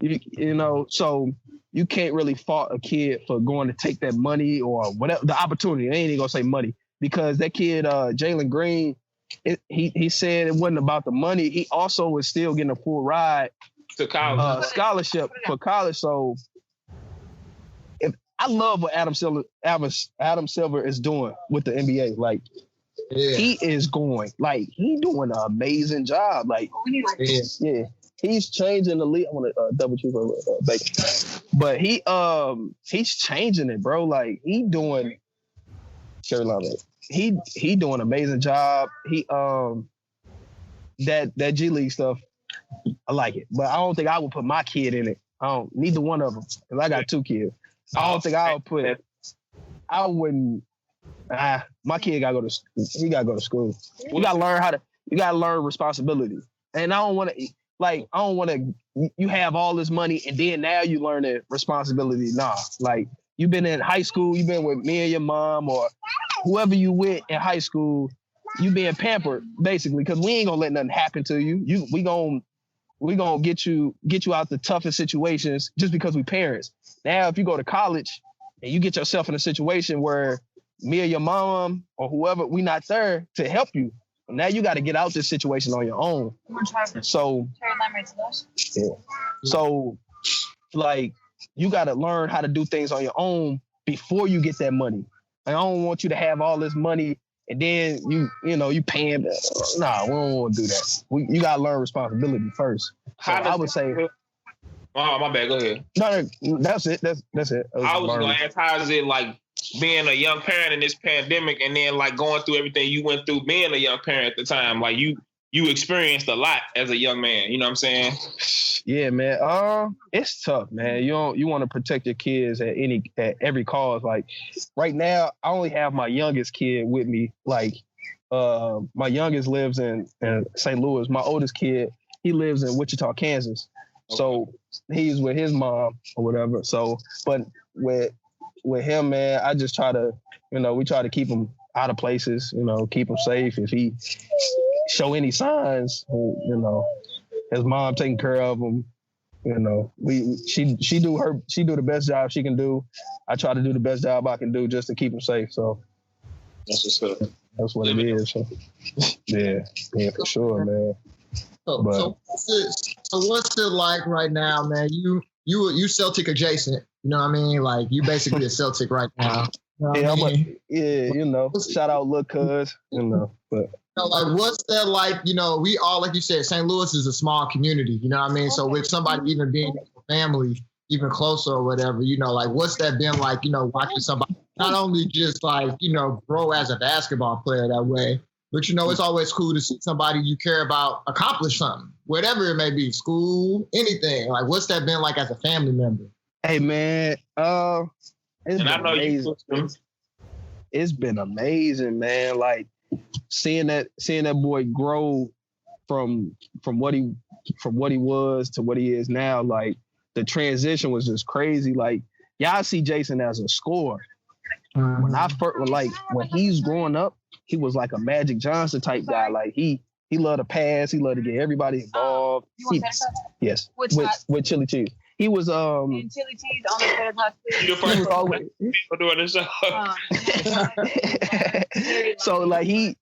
No. You know, so you can't really fault a kid for going to take that money or whatever the opportunity. I ain't even gonna say money, because that kid, Jalen Green. He said it wasn't about the money. He also was still getting a full ride to college scholarship for college. So I love what Adam Silver is doing with the NBA. Like he is going, like he doing an amazing job. Like he's changing the league. I want to double check bacon, but he's changing it, bro. Like he doing Carolina. He doing an amazing job. He that G League stuff, I like it, but I don't think I would put my kid in it. Neither one of them, because I got 2 kids. I don't think I would put it. I wouldn't. My kid gotta go to school. You gotta learn responsibility. And I don't want to. You have all this money and then now you learn the responsibility. Nah, like you've been in high school, you've been with me and your mom or whoever you with in high school, you being pampered basically, because we ain't gonna let nothing happen to you. We gonna get you out the toughest situations just because we parents. Now, if you go to college and you get yourself in a situation where me or your mom or whoever, we not there to help you. Now you got to get out this situation on your own. So, so like you got to learn how to do things on your own before you get that money. I don't want you to have all this money and then you paying. Nah, we don't want to do that. You got to learn responsibility first. So I would say. Oh, my bad. Go ahead. No, that's it. That's it. I was going to ask, how is it like being a young parent in this pandemic and then like going through everything you went through being a young parent at the time? Like you experienced a lot as a young man. You know what I'm saying? Yeah, man. It's tough, man. You want to protect your kids at every cost. Like right now, I only have my youngest kid with me. Like my youngest lives in St. Louis. My oldest kid, he lives in Wichita, Kansas. Okay. So he's with his mom or whatever. So, but with him, man, I just try to, we try to keep him out of places, keep him safe. If he show any signs, his mom taking care of him, she do the best job she can do. I try to do the best job I can do just to keep him safe. So that's what's up. That's what it is. So, yeah, for sure, man. So what's it like right now, man? You Celtic adjacent, you know what I mean? Like you basically a Celtic right now. You know what I mean? Shout out Lil Cuz, but like what's that like? We all, like you said, St. Louis is a small community, you know what I mean? So with somebody even being a family, even closer or whatever, like what's that been like, watching somebody not only just like, grow as a basketball player that way, but it's always cool to see somebody you care about accomplish something, whatever it may be, school, anything. Like, what's that been like as a family member? Hey, man, it's been amazing. It's been amazing, man. Like seeing that boy grow from what he was to what he is now. Like the transition was just crazy. Like y'all see Jason as a scorer. When he's growing up, he was like a Magic Johnson type guy. Like he loved to pass. He loved to get everybody involved. Yes, with chili cheese. He was and chili cheese on the tater tot too. You're the first always doing this show. So like he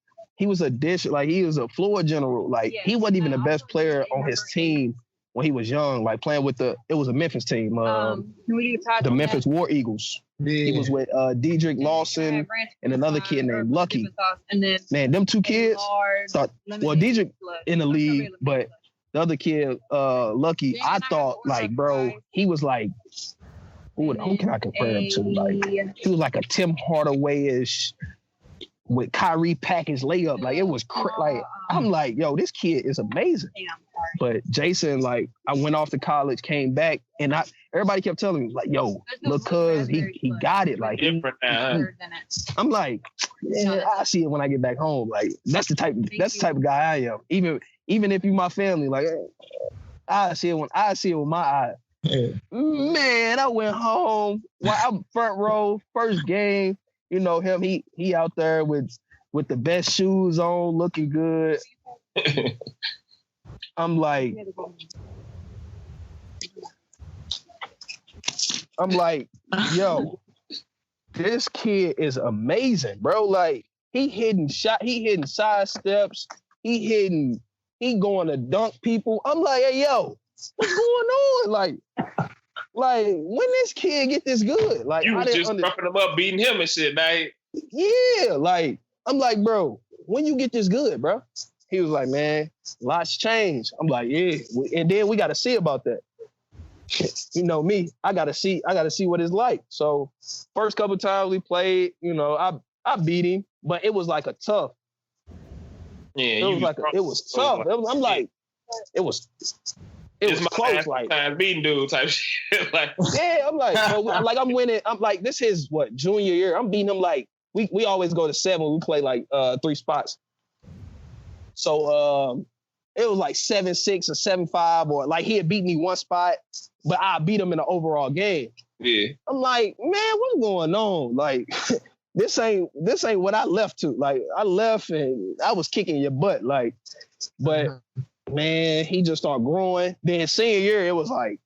was a dish. Like he was a floor general. Like he wasn't even the best player on his team when he was young. Like playing with it was a Memphis team. The Memphis War Eagles. He was with Dedrick Lawson and another kid named Lucky. Man, them two kids thought, well, Dedrick in the league, but the other kid, Lucky, I thought, like, bro, he was like, who can I compare him to? Like, he was like a Tim Hardaway-ish with Kyrie package layup. Like, it was like, I'm like, yo, this kid is amazing. But Jason, like, I went off to college, came back, and everybody kept telling me, like, yo, look, cuz he got it. Like, I'm like, yeah, I see it when I get back home. Like, that's the type of guy I am. Even if you my family, like, I see it with my eye. Man, I went home. Well, I'm front row, first game. You know him. He out there with the best shoes on, looking good. I'm like, yo, this kid is amazing, bro. Like, he hitting side steps, he going to dunk people. I'm like, hey, yo, what's going on? Like when this kid get this good? Like, you was just roughing him up, beating him and shit, man. Yeah, like, I'm like, bro, when you get this good, bro? He was like, man, lots changed. I'm like, yeah, and then we got to see about that. You know me, I gotta see what it's like. So first couple times we played, you know, I beat him, but it was like a tough. Yeah, it was tough. I'm like, it was close, like beating dude type shit. Like, yeah, I'm like, like I'm winning. I'm like, this is what, junior year. I'm beating him like we always go to 7. We play like 3 spots. So it was like 7-6 or 7-5, or like he had beat me one spot, but I beat him in the overall game. Yeah. I'm like, man, what's going on? Like, this ain't what I left to. Like, I left and I was kicking your butt. Like, but man, he just started growing. Then senior year, it was like,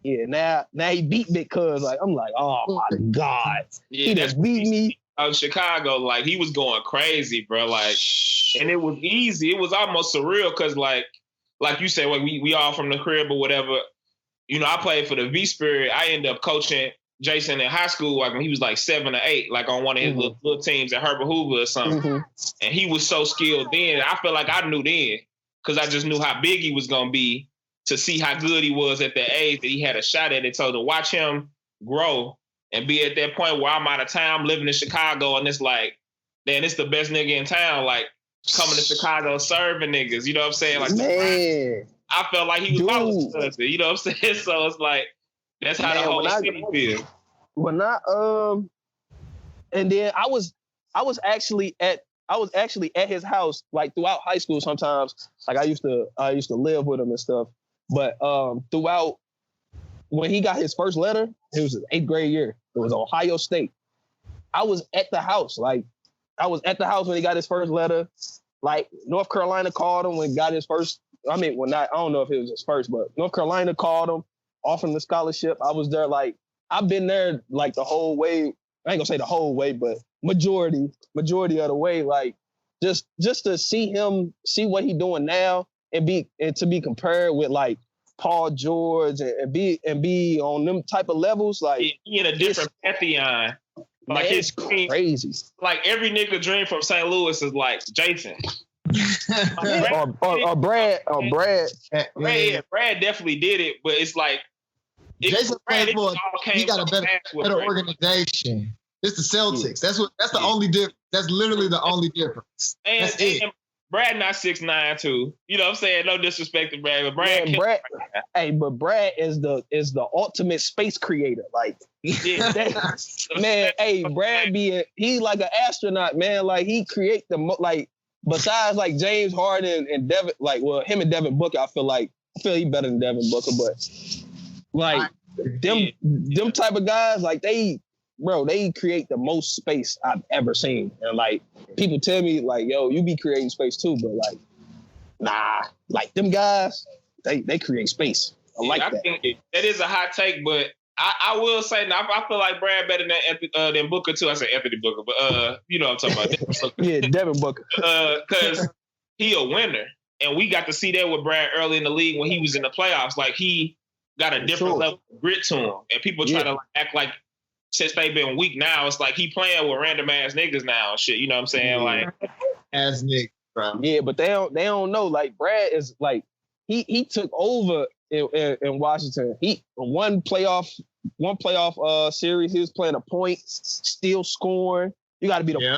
yeah, now he beat Big Cuz. Like, I'm like, oh my God. Yeah, he just beat me. Out of Chicago, like, he was going crazy, bro. Like, and it was easy. It was almost surreal because, like you said, like, we all from the crib or whatever. You know, I played for the V Spirit. I ended up coaching Jason in high school, like when he was like 7 or 8, like on one of his little teams at Herbert Hoover or something. And he was so skilled then. I feel like I knew then because I just knew how big he was gonna be, to see how good he was at that age that he had a shot at it. So to watch him grow and be at that point where I'm out of town, living in Chicago, and it's like, man, it's the best nigga in town, like coming to Chicago serving niggas, you know what I'm saying? Like, man, I felt like he was my husband, you know what I'm saying? So it's like, that's how the whole city feels. When and then I was actually at his house like throughout high school sometimes. Like I used to live with him and stuff. But throughout, when he got his first letter, it was his 8th grade year. It was Ohio State. I was at the house. Like, I was at the house when he got his first letter. Like, North Carolina called him when he got his first. I don't know if it was his first, but North Carolina called him, offered him the scholarship. I was there, like, I've been there like the whole way. I ain't gonna say the whole way, but majority of the way. Like, just to see what he doing now and to be compared with like Paul George and be on them type of levels, like he in a different pantheon. Like, it's crazy. Like, every nigga dream from St. Louis is like Jason. or Brad. Brad definitely did it, but it's like Jason played for. He got a better organization. It's the Celtics. That's the only difference. That's literally the only difference. That's it. And Brad not 6'9" too. You know what I'm saying? No disrespect to Brad, but Brad is the ultimate space creator. Like, man, hey, Brad he like an astronaut, man. Like, he create like, besides like James Harden and Devin, like, well, him and Devin Booker, I feel he better than Devin Booker, but like them type of guys, like they create the most space I've ever seen. And like, people tell me like, yo, you be creating space too, but like, nah, like them guys, they create space. I think that is a hot take, but I will say, now, I feel like Brad better than Booker too. I said Anthony Booker, but you know what I'm talking about. Yeah, Devin Booker. Because he a winner, and we got to see that with Brad early in the league when he was in the playoffs. Like, he got a different level of grit to him, and people try to act like since they've been weak now, it's like he playing with random ass niggas now and shit. You know what I'm saying? Like As niggas, bro. Yeah, but they don't know. Like Brad is like he took over in Washington. He one playoff series. He was playing a point, still scoring. You got to be I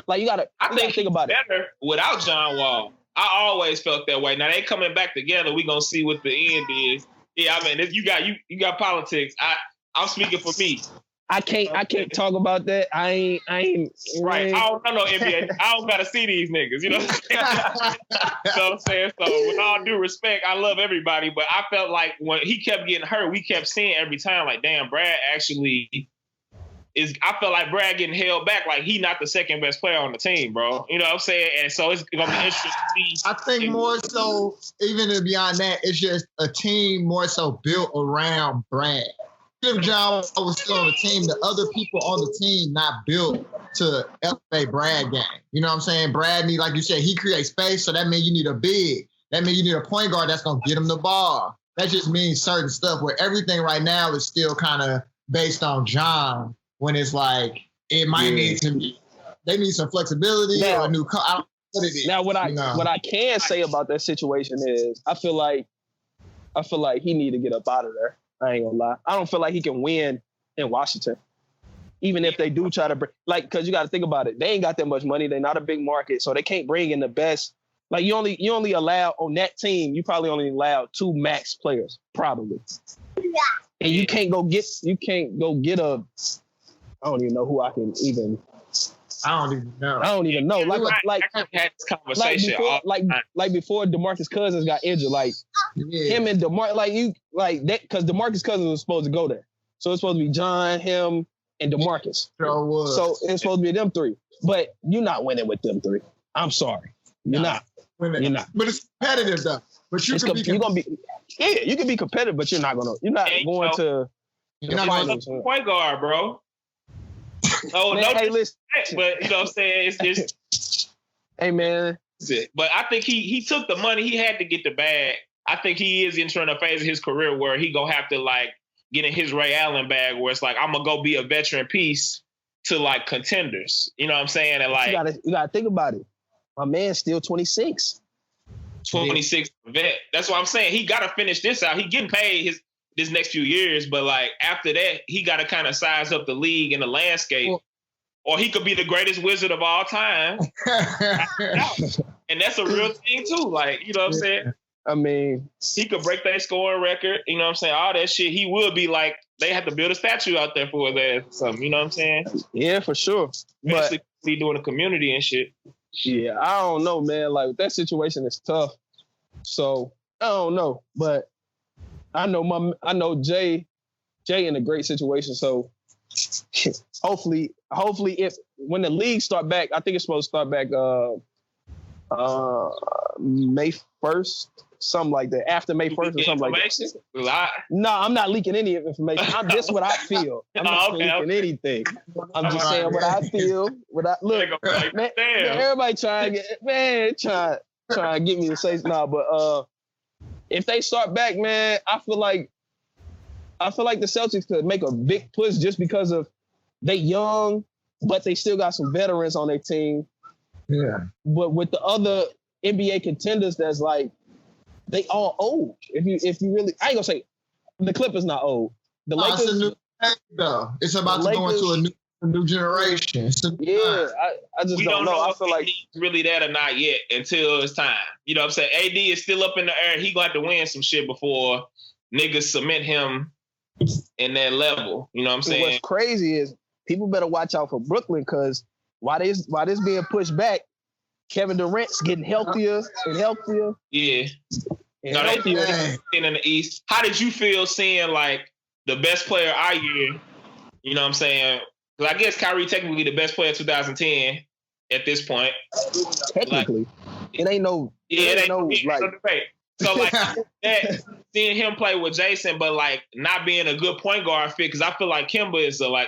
think about it. Better without John Wall. I always felt that way. Now they coming back together. We gonna see what the end is. Yeah, I mean, you got politics. I'm speaking for me. I can't talk about that. I ain't right. I don't know NBA. I don't gotta see these niggas. You know what I'm saying? So with all due respect, I love everybody, but I felt like when he kept getting hurt, we kept seeing every time like, damn, Brad actually is. I felt like Brad getting held back. Like he not the second best player on the team, bro. You know what I'm saying? And so it's gonna be interesting to see. I think more so, even beyond that, it's just a team more so built around Brad. If John was still on the team, the other people on the team not built to elevate Brad game. You know what I'm saying? Brad need, like you said, he creates space, so that means you need a big. That means you need a point guard that's gonna get him the ball. That just means certain stuff where everything right now is still kind of based on John. When it's like it might need to be, they need some flexibility or a new. I don't know what it is. Now, what I can say about that situation is, I feel like he need to get up out of there. I ain't gonna lie. I don't feel like he can win in Washington, even if they do try to bring. Like, because you got to think about it. They ain't got that much money. They're not a big market, so they can't bring in the best. Like you only allow on that team. You probably only allow 2 max players, probably. And you can't go get a. I don't even know who I can even. I don't even know. Like I had this conversation. Like before DeMarcus Cousins got injured, him and that because DeMarcus Cousins was supposed to go there. So it's supposed to be John, him, and DeMarcus. Sure was. So it's supposed to be them 3. But you're not winning with them 3. I'm sorry. You're not. You're not. But it's competitive though. But you can be competitive, but you're not going to point guard, bro. No, hey, listen. But you know what I'm saying? It's hey man. But I think he took the money. He had to get the bag. I think he is entering a phase of his career where he gonna have to like get in his Ray Allen bag where it's like I'm gonna go be a veteran piece to like contenders. You know what I'm saying? And like you gotta think about it. My man's still 26. 26 vet. That's what I'm saying. He gotta finish this out. He getting paid this next few years, but like after that, he got to kind of size up the league and the landscape, or he could be the greatest wizard of all time. And that's a real thing too. Like, you know what I'm saying? I mean, he could break that scoring record. You know what I'm saying? All that shit. He would be like, they have to build a statue out there for his ass or something. You know what I'm saying? Yeah, for sure. Especially be doing a community and shit. Yeah, I don't know, man. Like that situation is tough. So I don't know, but I know Jay in a great situation. So hopefully if when the league start back, I think it's supposed to start back May 1st, something like that. After May 1st or something like that. No, I'm not leaking any information. I'm just what I feel. I'm not leaking anything. I'm just saying what I feel. Look, man, everybody trying to get me to say but if they start back, man, I feel like the Celtics could make a big push just because of they young, but they still got some veterans on their team. Yeah. But with the other NBA contenders, that's like they all old. If you really, I ain't gonna say the Clippers not old. The Lakers, it's a new though. It's about to go into a new generation. I just don't know. I feel like he's really that or not yet until it's time. You know what I'm saying? AD is still up in the air. He got to win some shit before niggas cement him in that level. You know what I'm saying? What's crazy is people better watch out for Brooklyn because while this being pushed back, Kevin Durant's getting healthier and healthier. Yeah. In the East. How did you feel seeing like the best player our year? You know what I'm saying? Because I guess Kyrie technically the best player of 2010 at this point. Technically. It ain't no debate. So like that, seeing him play with Jason, but like not being a good point guard fit, because I feel like Kemba is a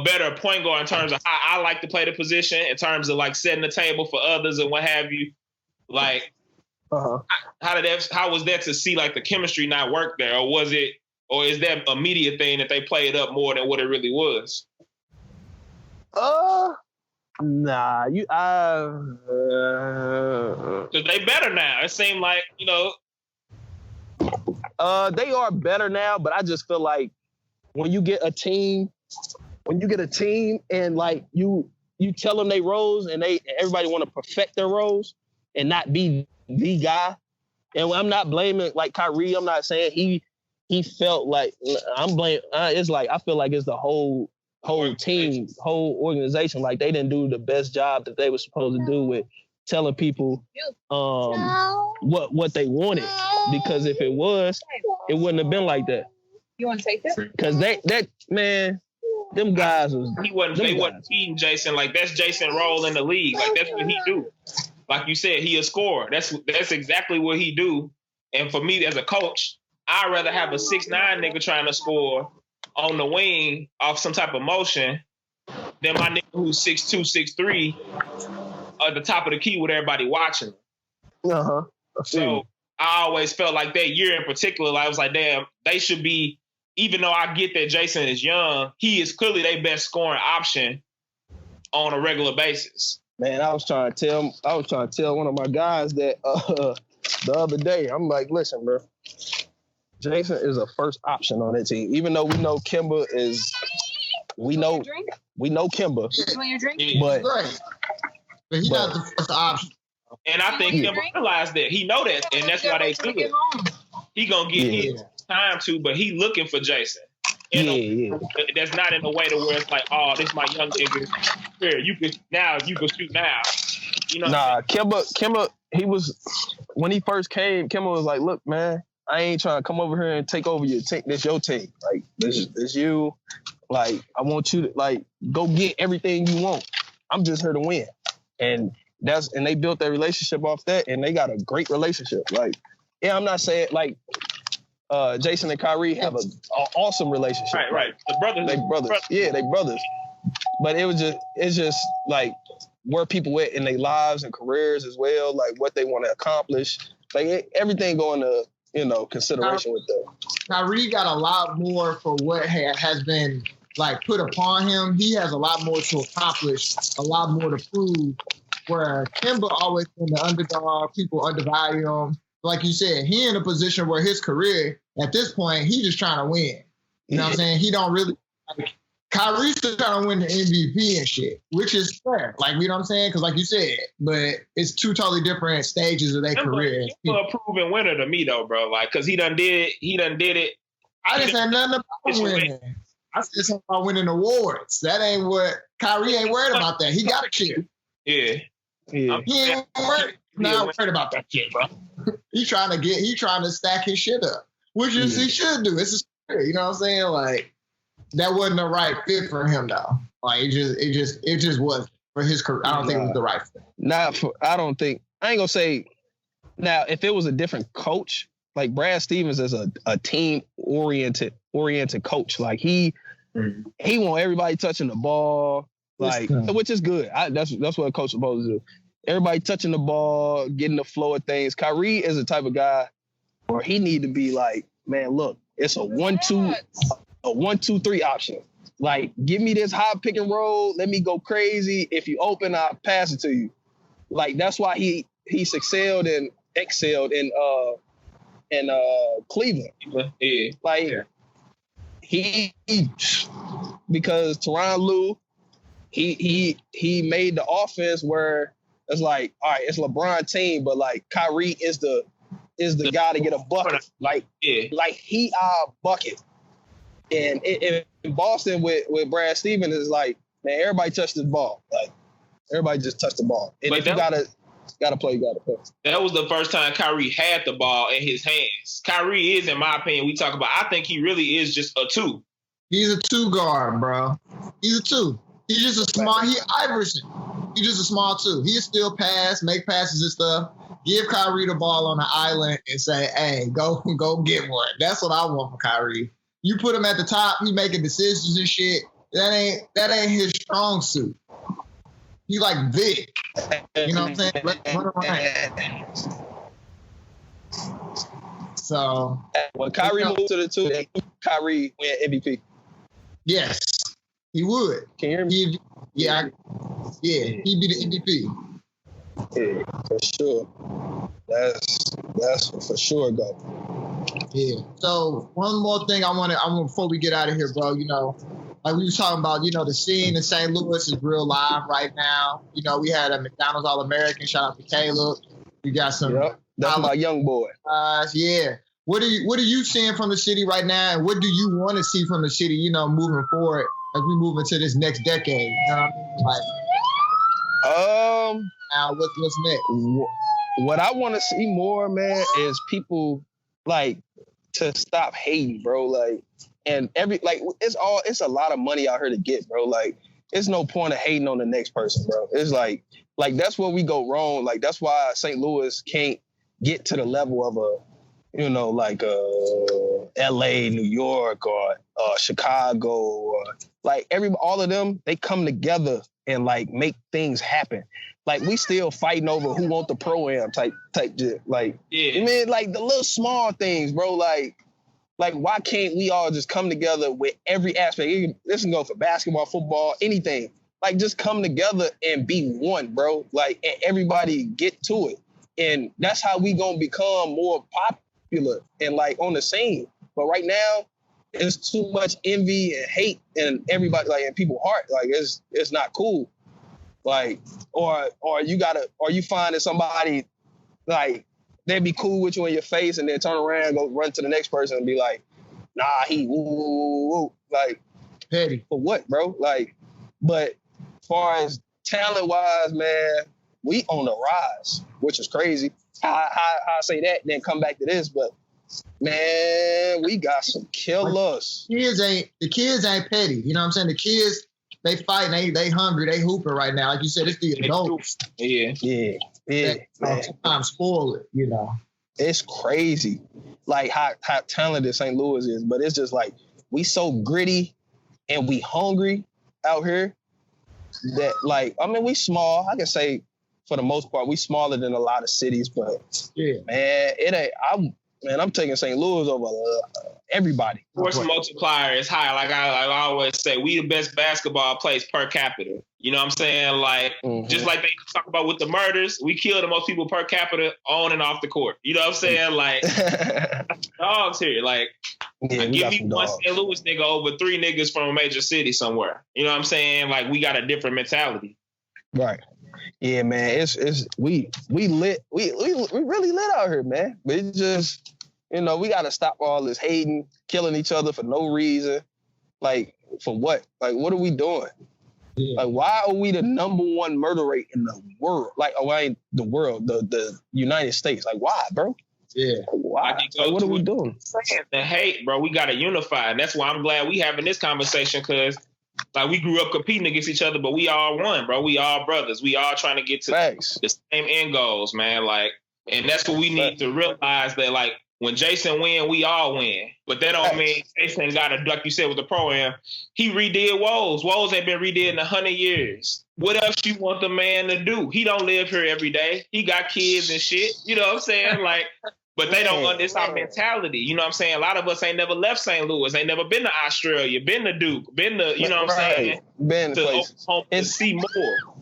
better point guard in terms of how I like to play the position, in terms of like setting the table for others and what have you. Like, how was that to see like the chemistry not work there, or is that a media thing that they played up more than what it really was? Nah, Cause they better now. It seemed like, they are better now, but I just feel like when you get a team and like you tell them they roles and everybody want to perfect their roles and not be the guy. And I'm not blaming like Kyrie. I'm not saying he felt like I'm blaming. It's like I feel like it's the whole team, whole organization. Like they didn't do the best job that they were supposed to do with telling people what they wanted. Because if it was, it wouldn't have been like that. You want to take this? Because that man, them guys was. They wasn't feeding Jason. Like that's Jason's role in the league. Like that's what he do. Like you said, he a scorer. That's exactly what he do. And for me as a coach, I'd rather have a 6'9" nigga trying to score on the wing off some type of motion than my nigga who's 6'2", 6'3" at the top of the key with everybody watching. Uh-huh. So I always felt like that year in particular, I was like, damn, they should be, even though I get that Jason is young, he is clearly their best scoring option on a regular basis. Man, I was trying to tell one of my guys that the other day. I'm like, listen, bro, Jason is a first option on that team. Even though we know Kemba is, we know Kemba, but he's not the first option. And I think Kemba realized that. He know that, and that's why they good. He gonna get his time to, but he looking for Jason. That's not in a way to where it's like, oh, this is my young nigga. Here, you can shoot now. Nah, Kemba, he was when he first came. Kemba was like, look, man, I ain't trying to come over here and take over your team. This your team. Like this you. Like I want you to like go get everything you want. I'm just here to win. And they built their relationship off that, and they got a great relationship. Like, yeah, I'm not saying like Jason and Kyrie have an awesome relationship. Right. The brothers. They brothers. Yeah, they brothers. But it's just like where people at in their lives and careers as well, like what they want to accomplish. Like everything going to, consideration with them. Kyrie got a lot more for what has been like put upon him. He has a lot more to accomplish, a lot more to prove. Where Kemba always been the underdog, people undervalue him. Like you said, he in a position where his career, at this point, he just trying to win. You know what I'm saying? He don't really, like, Kyrie's still trying to win the MVP and shit, which is fair. Like, you know what I'm saying? Because like you said, but it's two totally different stages of their career. He's a proven winner to me, though, bro. Like, because he done did it. I didn't say nothing about winning. I said something about winning awards. That ain't what, Kyrie ain't worried about that. He got a chip. Yeah. He ain't worried. Not worried about that shit, bro. He trying to stack his shit up, which is he should do. It's a, you know what I'm saying? Like that wasn't the right fit for him, though. Like it just wasn't for his career. I don't think it was the right fit. I ain't gonna say. Now, if it was a different coach, like Brad Stevens is a team oriented coach. Like he want everybody touching the ball. Like, which is good. That's what a coach is supposed to do. Everybody touching the ball, getting the flow of things. Kyrie is the type of guy where he need to be like, man, look, it's a 1-2-3 option. Like, give me this high pick and roll. Let me go crazy. If you open, I'll pass it to you. Like, that's why he excelled in Cleveland. Yeah. Like, he because Tyronn Lue, he made the offense where it's like, all right, it's LeBron team, but like Kyrie is the guy to get a bucket. Like he bucket. And in Boston with Brad Stevens is like, man, everybody touched the ball. Like everybody just touched the ball. And if you gotta play, you gotta play. That was the first time Kyrie had the ball in his hands. Kyrie is, in my opinion, I think he really is just a 2. He's a 2 guard, bro. He's a 2. He's just a small, Iverson. He's just a small 2. He'll still pass, make passes and stuff. Give Kyrie the ball on the island and say, hey, go get one. That's what I want from Kyrie. You put him at the top, he making decisions and shit. That ain't his strong suit. He like Vic. You know what I'm saying? Run around. So when Kyrie moved to the 2, Kyrie win MVP. Yes, he would. Can you hear me? Yeah, he'd be the MVP. Yeah, for sure. That's for sure, go. Yeah. So one more thing I want before we get out of here, bro. You know, like we were talking about, you know, the scene in St. Louis is real live right now. You know, we had a McDonald's All-American. Shout out to Caleb. We got some. Yep, that's my young boy. Yeah. What are you seeing from the city right now, and what do you want to see from the city? You know, moving forward as we move into this next decade. You know what I mean? Like, now what's next? What I want to see more, man, is people like to stop hating, bro. Like, and it's a lot of money out here to get, bro. Like, it's no point of hating on the next person, bro. It's like that's where we go wrong. Like, that's why St. Louis can't get to the level of LA, New York, or Chicago, or like all of them. They come together and like make things happen. Like, we still fighting over who want the pro-am type shit. Like, I mean, like the little small things, bro. Like why can't we all just come together with every aspect? This can go for basketball, football, anything. Like, just come together and be one, bro. Like, and everybody get to it. And that's how we gonna become more popular and like on the scene. But right now, it's too much envy and hate in everybody, like in people's heart. Like, it's not cool. Like, or you find that somebody like they'd be cool with you in your face and then turn around and go run to the next person and be like, nah, he woo. Like, petty. For what, bro? Like, but as far as talent wise, man, we on the rise, which is crazy. I say that, then come back to this, but man, we got some killers. The kids ain't petty. You know what I'm saying? The kids, they fighting, they hungry, they hooping right now. Like you said, it's the adults. Yeah. Sometimes spoil it, you know. It's crazy, like how talented St. Louis is, but it's just like we so gritty and we hungry out here that, like, I mean, we small. I can say for the most part, we smaller than a lot of cities, but man, I'm taking St. Louis over everybody. Force multiplier is high. Like I always say, we the best basketball place per capita. You know what I'm saying? Like, just like they talk about with the murders, we kill the most people per capita on and off the court. You know what I'm saying? Like, dogs here. Like, give me one St. Louis nigga over 3 niggas from a major city somewhere. You know what I'm saying? Like, we got a different mentality. Right. Yeah, man. We lit. We really lit out here, man. But it's just, you know, we got to stop all this hating, killing each other for no reason. Like, for what? Like, what are we doing? Yeah. Like, why are we the number 1 murder rate in the world? Like, the world, the United States. Like, why, bro? Yeah. Why? Like, what are we doing? The hate, bro. We got to unify. And that's why I'm glad we having this conversation, because like, we grew up competing against each other, but we all one, bro. We all brothers. We all trying to get to the same end goals, man. Like, and that's what we need to realize, that like, when Jason win, we all win. But that don't mean Jason got to, like you said with the pro-am, he redid Woes. Woes ain't been redid in 100 years. What else you want the man to do? He don't live here every day. He got kids and shit. You know what I'm saying? Like, but they don't understand our mentality. You know what I'm saying? A lot of us ain't never left St. Louis. Ain't never been to Australia, been to Duke, been to, you know what I'm saying? Been to places. To see more.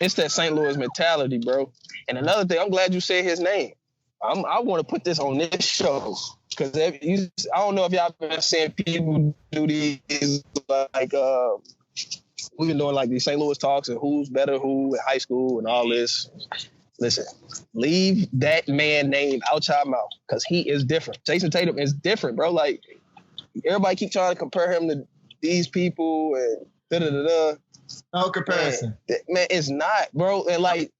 It's that St. Louis mentality, bro. And another thing, I'm glad you said his name. I want to put this on this show, because I don't know if y'all been seeing people do these, like, we've been doing like these St. Louis talks and who's better who in high school and all this. Listen, leave that man name out your mouth, because he is different. Jason Tatum is different, bro. Like, everybody keep trying to compare him to these people and da-da-da-da. No comparison. Man, it's not, bro. And like,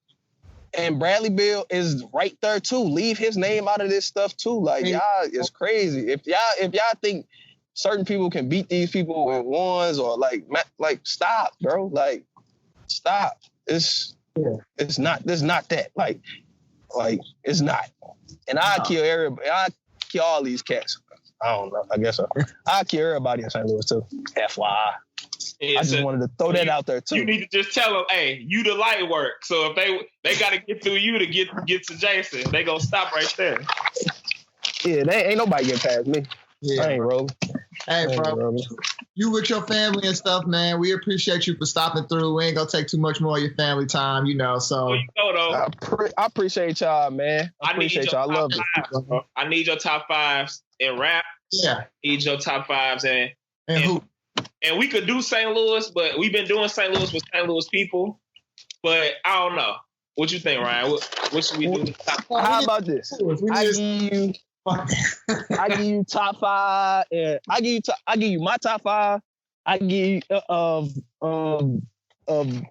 and Bradley Beal is right there too. Leave his name out of this stuff too. Like, y'all is crazy. If y'all think certain people can beat these people in ones, or like stop, bro. Like, stop. It's not that. Like it's not. And I kill everybody. I kill all these cats. I don't know. I guess so. I kill everybody in St. Louis too. FYI. I just wanted to throw that out there too. You need to just tell them, hey, you the light work. So if they got to get through you to get to Jason, they gonna stop right there. Yeah, they ain't nobody getting past me. Yeah. I ain't rolling. Hey, bro. you with your family and stuff, man. We appreciate you for stopping through. We ain't gonna take too much more of your family time, you know. So you know, though. I appreciate y'all, man. I appreciate y'all. I love it. I need your top fives in rap. Yeah. I need your top fives and who? And we could do St. Louis, but we've been doing St. Louis with St. Louis people. But I don't know. What you think, Ryan? What should we do? How about this? I give you top five, and I give you my top five. I give you of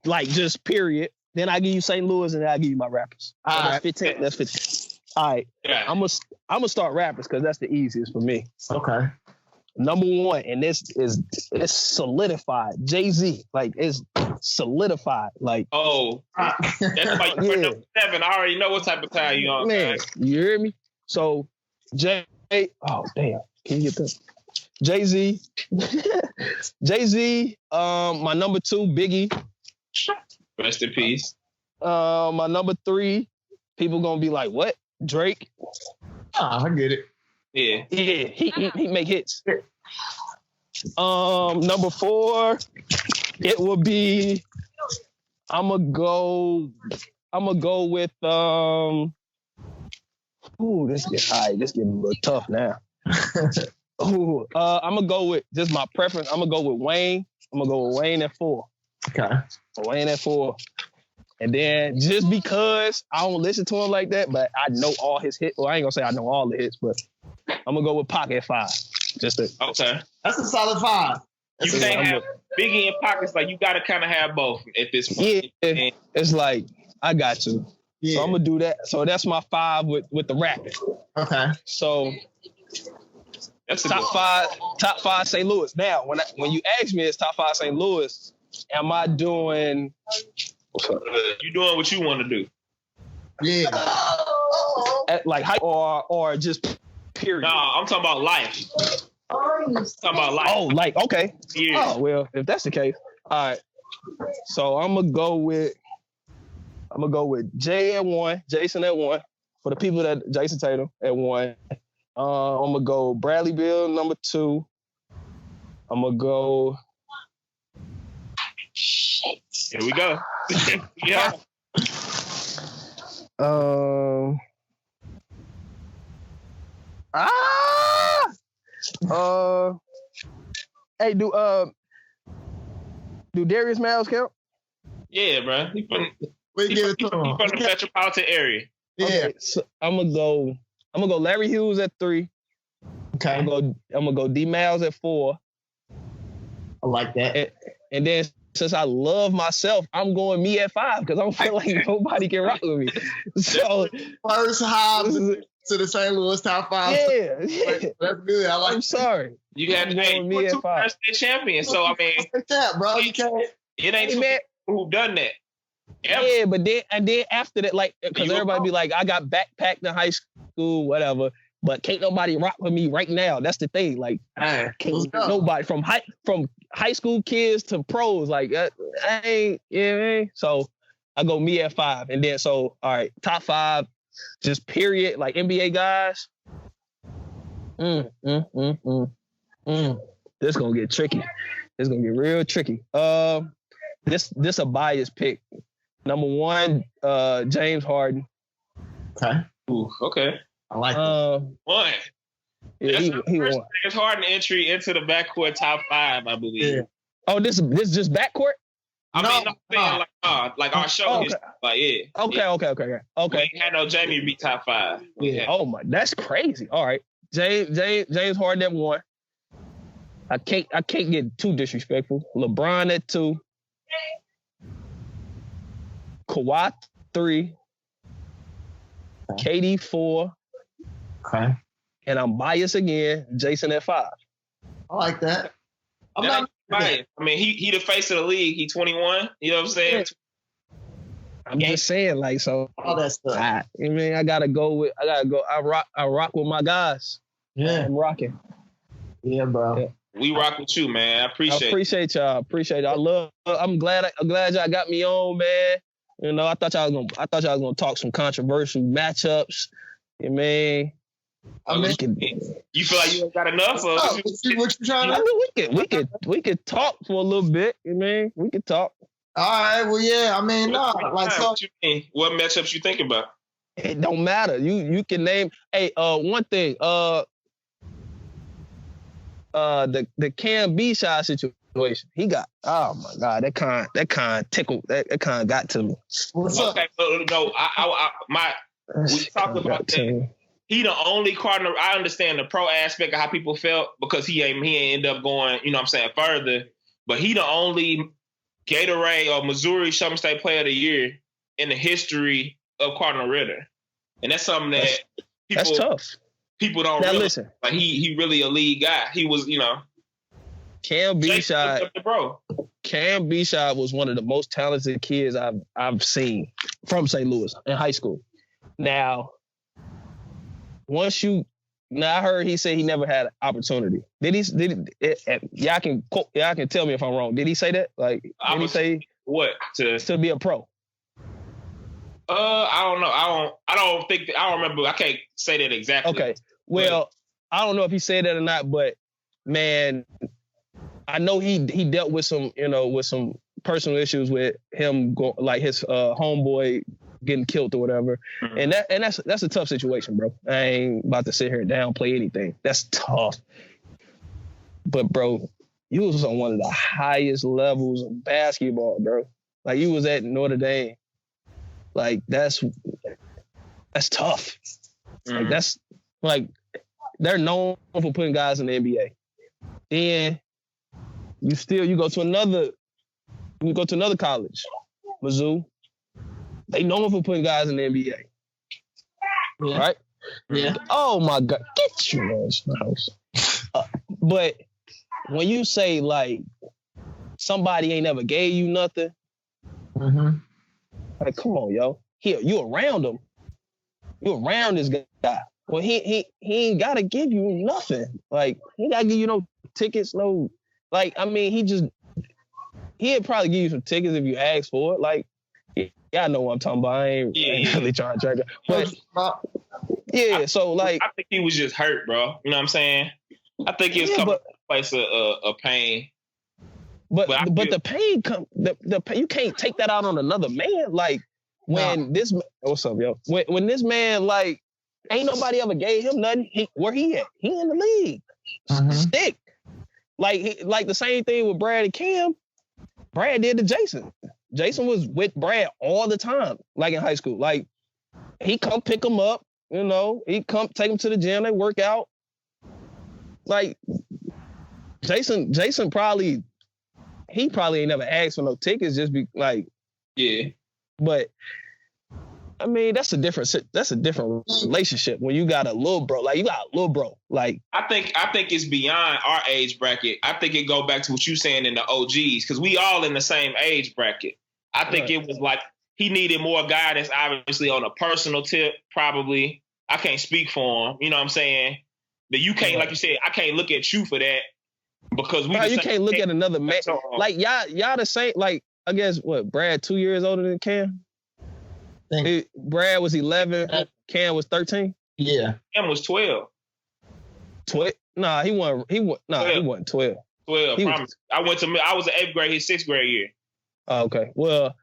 like just period. Then I give you St. Louis, and then I give you my rappers. So that's 15. That's 15. All right. Yeah. I'm gonna start rappers because that's the easiest for me. Okay. Number one, and it's solidified. Jay-Z, like it's solidified. Like that's why you number 7. I already know what type of car you on. Man, you hear me? So Jay, oh damn, can you get this? Jay-Z, my number 2, Biggie. Rest in peace. My number 3, people gonna be like, what? Drake. I get it. Yeah, he make hits. Number 4, it will be. I'ma go with Ooh, this getting a little tough now. Ooh, I'm gonna go with just my preference. I'm gonna go with Wayne. I'm gonna go with Wayne at 4. Okay. Wayne at 4. And then just because I don't listen to him like that, but I know all his hits. Well, I ain't gonna say I know all the hits, but I'm gonna go with Pac at 5. Okay. That's a solid 5. You can't have Biggie and Pac. It's like you gotta kind of have both at this point. Yeah, it's like I got to. Yeah. So I'm gonna do that. So that's my 5 with the rap. Okay. So that's top five St. Louis. Now, when you ask me it's top 5 St. Louis, am I doing? You doing what you want to do? Yeah. Like hype or just period. No, I'm talking about life. Oh, like okay. Yeah. Oh well, if that's the case, all right. So I'm gonna go with Jay at 1, Jason at 1. For the people that Jason Tatum at 1. I'm gonna go Bradley Beal number 2. I'm gonna go. Shit. Here we go. Yeah. Hey, do Darius Miles count? Yeah, bro. He from the metropolitan area. Yeah. Okay, so I'm gonna go Larry Hughes at 3. Okay. I'm gonna go D Miles at 4. I like that. And then since I love myself, I'm going me at 5 because I don't feel like nobody can rock with me. So first Hobbs to the St. Louis top 5. Yeah. That's good. I like. I'm sorry. You got me at 5. State champion. So I mean, like that, bro. You can't. It ain't too who done that. Ever. Yeah, but then after that, like, because everybody be like, I got backpacked in high school, whatever. But can't nobody rock with me right now. That's the thing. Like, can't nobody from high school kids to pros. Like, I ain't, you know what I mean? So I go me at 5. And then, so, all right, top 5, just period, like NBA guys. This gonna get tricky. This gonna get real tricky. This a biased pick. Number 1, James Harden. Okay. Ooh, okay. I like that. One. Yeah, he won. James Harden entry into the backcourt top 5, I believe. Yeah. Oh, this just backcourt? I'm saying like our show. Okay. Like, yeah. Okay. We ain't had no Jamie be top 5. Yeah. Oh my, that's crazy. All right. James Harden at 1. I can't get too disrespectful. LeBron at 2. Kawhi 3. KD 4. Okay. And I'm biased again. Jason at 5. I like that. I'm not biased. I mean, he the face of the league. He 21. You know what I'm saying? I'm just saying, like, so all that stuff. I gotta go. I rock with my guys. Yeah, I'm rocking. Yeah, bro. Yeah. We rock with you, man. I appreciate y'all. I'm glad y'all got me on, man. You know, I thought y'all was gonna talk some controversial matchups. You know what I mean? I mean, You feel like you ain't got enough? Or what you trying to? I mean, we could talk for a little bit. You mean we could talk? All right. Well, yeah. I mean, no. Like, so, what you mean? What matchups you thinking about? It don't matter. You can name. Hey, one thing. The Cam B shot situation. He got. Oh my God, that kind tickled. That kind got to me. what's up? Okay, no. We talked about that. He the only Cardinal. I understand the pro aspect of how people felt because he ain't end up going. You know what I'm saying, further. But he the only Gatorade or Missouri Southern State Player of the Year in the history of Cardinal Ritter, and that's something that that's tough. People don't now realize. Listen, like he really a lead guy. He was, Cam B shot. Bro. Cam B shot was one of the most talented kids I've seen from St. Louis in high school. Now, I heard he said he never had an opportunity. Y'all can tell me if I'm wrong. Did he say that? Like, did he say what to be a pro? I don't know. I don't remember. I can't say that exactly. Okay. Well, I don't know if he said that or not, but man, I know he dealt with some personal issues with him, like his homeboy getting killed or whatever, and that's a tough situation, bro. I ain't about to sit here and downplay anything. That's tough. But bro, you was on one of the highest levels of basketball, bro. Like you was at Notre Dame. Like that's tough. Like that's like they're known for putting guys in the NBA. Then you go to another college, Mizzou. They known for putting guys in the NBA. Yeah. Right? Yeah. Oh my God. Get your ass in the house. But when you say like somebody ain't never gave you nothing, like come on, yo. Here, you around him. You around this guy. Well, he ain't gotta give you nothing. Like, he gotta give you no tickets, no like I mean he'd probably give you some tickets if you ask for it. Like, y'all know what I'm talking about. I ain't really trying to track it. But yeah, so like I think he was just hurt, bro. You know what I'm saying? I think he was coming from a place of pain. But the pain the pain, you can't take that out on another man. Like when this what's up, yo? When this man like ain't nobody ever gave him nothing. Where he at? He in the league. Stick. Like the same thing with Brad and Cam. Brad did to Jason. Jason was with Brad all the time, like in high school. Like he come pick him up, he come take him to the gym, they work out. Like Jason probably ain't never asked for no tickets, just be like, yeah. But I mean, that's a different relationship when you got a little bro. Like you got a little bro. Like I think it's beyond our age bracket. I think it go back to what you saying in the OGs, because we all in the same age bracket. I think it was like he needed more guidance, obviously on a personal tip, probably. I can't speak for him. You know what I'm saying? But you can't, like you said, I can't look at you for that because you can't look at another man. Like y'all the same. Like I guess what? Brad 2 years older than Cam. Brad was 11. Cam was 13. Yeah. Cam was 12. 12? Nah, he wasn't 12. 12. I was in 8th grade, his 6th grade year. Oh, okay. Well,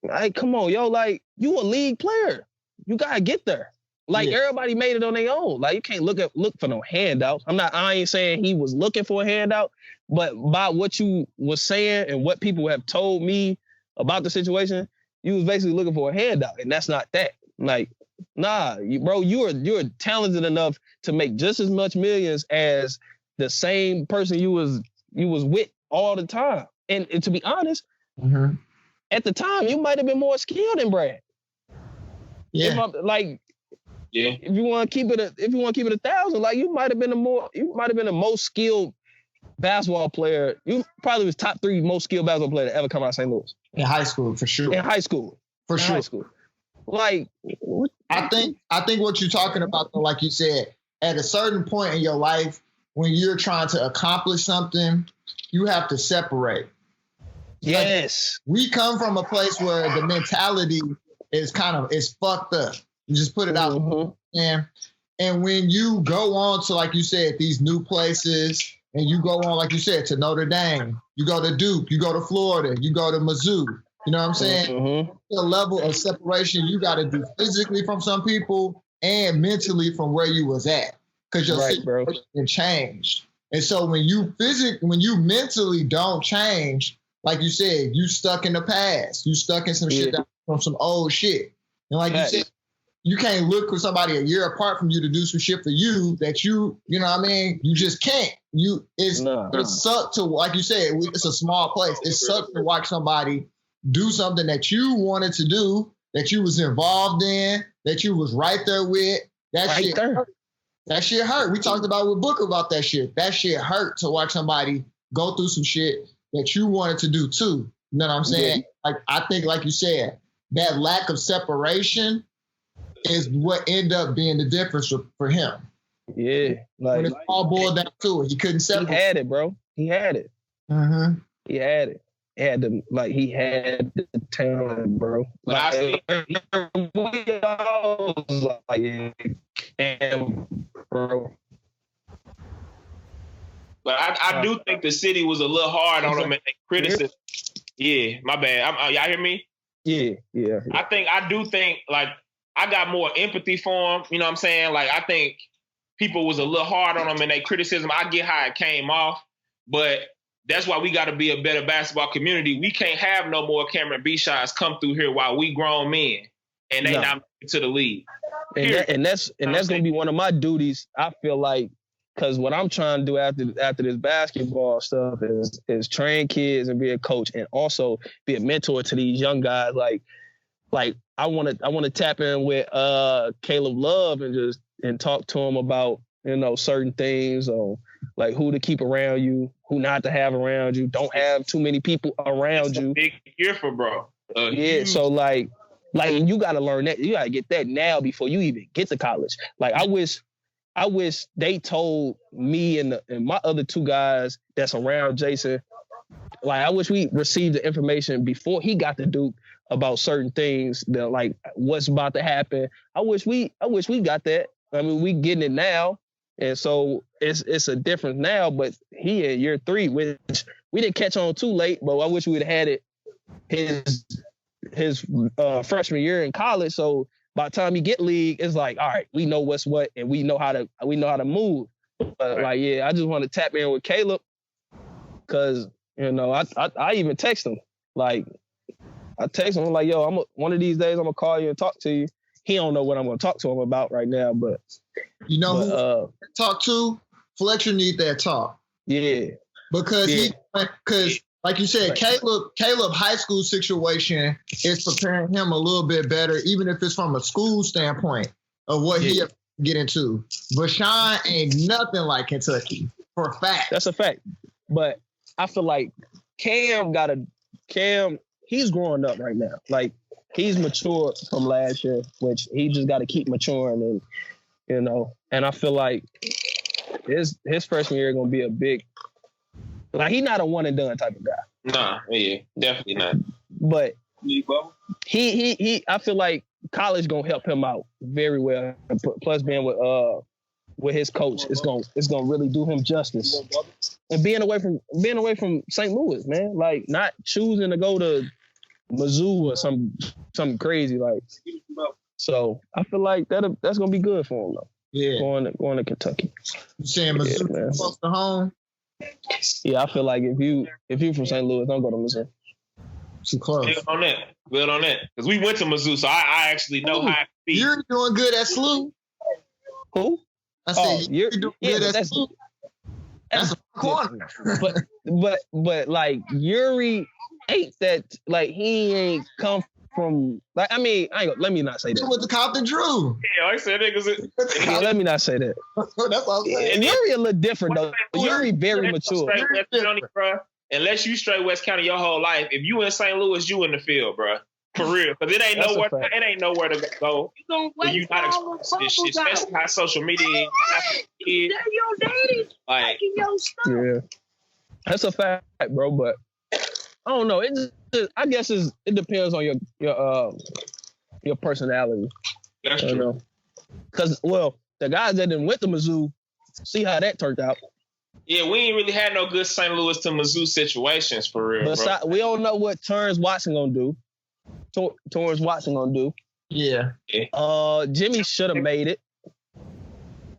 like, come on, yo. Like, you a league player. You gotta get there. Like everybody made it on their own. Like you can't look for no handouts. I ain't saying he was looking for a handout, but by what you was saying and what people have told me about the situation, you was basically looking for a handout, and that's not that. Like, nah, you're talented enough to make just as much millions as the same person you was with all the time. And to be honest, at the time you might have been more skilled than Brad. Yeah. If you want to keep it 1,000, like you might have been the most skilled basketball player. You probably was top 3 most skilled basketball player to ever come out of St. Louis. In high school, for sure. In high school. For sure. High school. Like, I think what you're talking about, though, like you said, at a certain point in your life, when you're trying to accomplish something, you have to separate. Yes. Like, we come from a place where the mentality is fucked up. You just put it out. And And when you go on to, like you said, these new places, and you go on, like you said, to Notre Dame, you go to Duke, you go to Florida, you go to Mizzou. You know what I'm saying? Mm-hmm. The level of separation you got to do physically from some people and mentally from where you was at, because your situation changed. And so when you mentally don't change, like you said, you stuck in the past. You stuck in some shit from some old shit. And like you said, you can't look for somebody a year apart from you to do some shit for you that you know what I mean? You just can't. It sucks to, like you said, it's a small place. It sucks to watch somebody do something that you wanted to do, that you was involved in, that you was right there with. That shit hurt. We talked about with Booker about that shit. That shit hurt to watch somebody go through some shit that you wanted to do too. You know what I'm saying? Like, I think, like you said, that lack of separation is what ended up being the difference for him. Yeah. Like, when it all boiled down to it, he couldn't separate. He had it, bro. He had it. Mm-hmm. He had it. He had the talent, bro. Like, we all was like, and bro. But I do think the city was a little hard on him and criticism. Yeah, my bad. Y'all hear me? Yeah. I do think, like, I got more empathy for him. You know what I'm saying? Like, I think people was a little hard on him in their criticism. I get how it came off, but that's why we got to be a better basketball community. We can't have no more Cameron B shots come through here while we grown men and they not making to the league. And that's gonna be one of my duties. I feel like, because what I'm trying to do after this basketball stuff is train kids and be a coach, and also be a mentor to these young guys. Like I want to tap in with Caleb Love and talk to him about, you know, certain things, or like who to keep around you, who not to have around you. Don't have too many people around you. Big year for bro. So like you got to learn that. You got to get that now before you even get to college. Like, I wish they told me and my other two guys that's around Jason. Like, I wish we received the information before he got to Duke about certain things, that, like, what's about to happen. I wish we got that. I mean, we getting it now, and so it's a difference now. But he in year 3, which we didn't catch on too late. But I wish we'd had it his freshman year in college. So by the time you get league, it's like, all right, we know what's what, and we know how to move. But like, yeah, I just want to tap in with Caleb, because, you know, I even text him. Like, I text him, I'm like, yo, one of these days I'm gonna call you and talk to you. He don't know what I'm gonna talk to him about right now, but you know who talk to? Fletcher need that talk. Yeah, because like you said, Caleb high school situation is preparing him a little bit better, even if it's from a school standpoint of what he have to get into. Bashan ain't nothing like Kentucky, for a fact. That's a fact. But I feel like Cam, he's growing up right now. Like, he's matured from last year, which he just got to keep maturing, and, you know, and I feel like his freshman year gonna be a big. Like, he's not a one and done type of guy. Nah, yeah, definitely not. But he I feel like college gonna help him out very well. Plus, being with his coach, it's gonna really do him justice. And being away from St. Louis, man, like, not choosing to go to Mizzou or something crazy, like. So I feel like that's gonna be good for him, though. Yeah, going to Kentucky. You saying Mizzou close to home? Yeah, I feel like if you from St. Louis, don't go to Missouri. Too close. Build on that. Because we went to Mizzou, so I actually know how it feels. You're doing good at SLU. Who? I said you're doing good at SLU. That's a corner. but like, Yuri ain't that, like, he ain't come from, like, I mean, let me not say that. With the Compton Drew. Yeah, like I said, niggas. Let me not say that. That's all I'm saying. And Yuri a little different, though. Yuri very mature. West County, bro. Unless you straight West County your whole life, if you in St. Louis, you in the field, bro. For real, because it ain't nowhere to go. You not exposed to this shit, especially how social media is. Like, yeah, that's a fact, bro. But I don't know. I guess it depends on your personality. That's true. Because, well, the guys that didn't went to Mizzou, see how that turned out. Yeah, we ain't really had no good St. Louis to Mizzou situations for real, bro. We don't know what Torrance Watson gonna do. Torrance Watson gonna do. Yeah. Jimmy should have made it.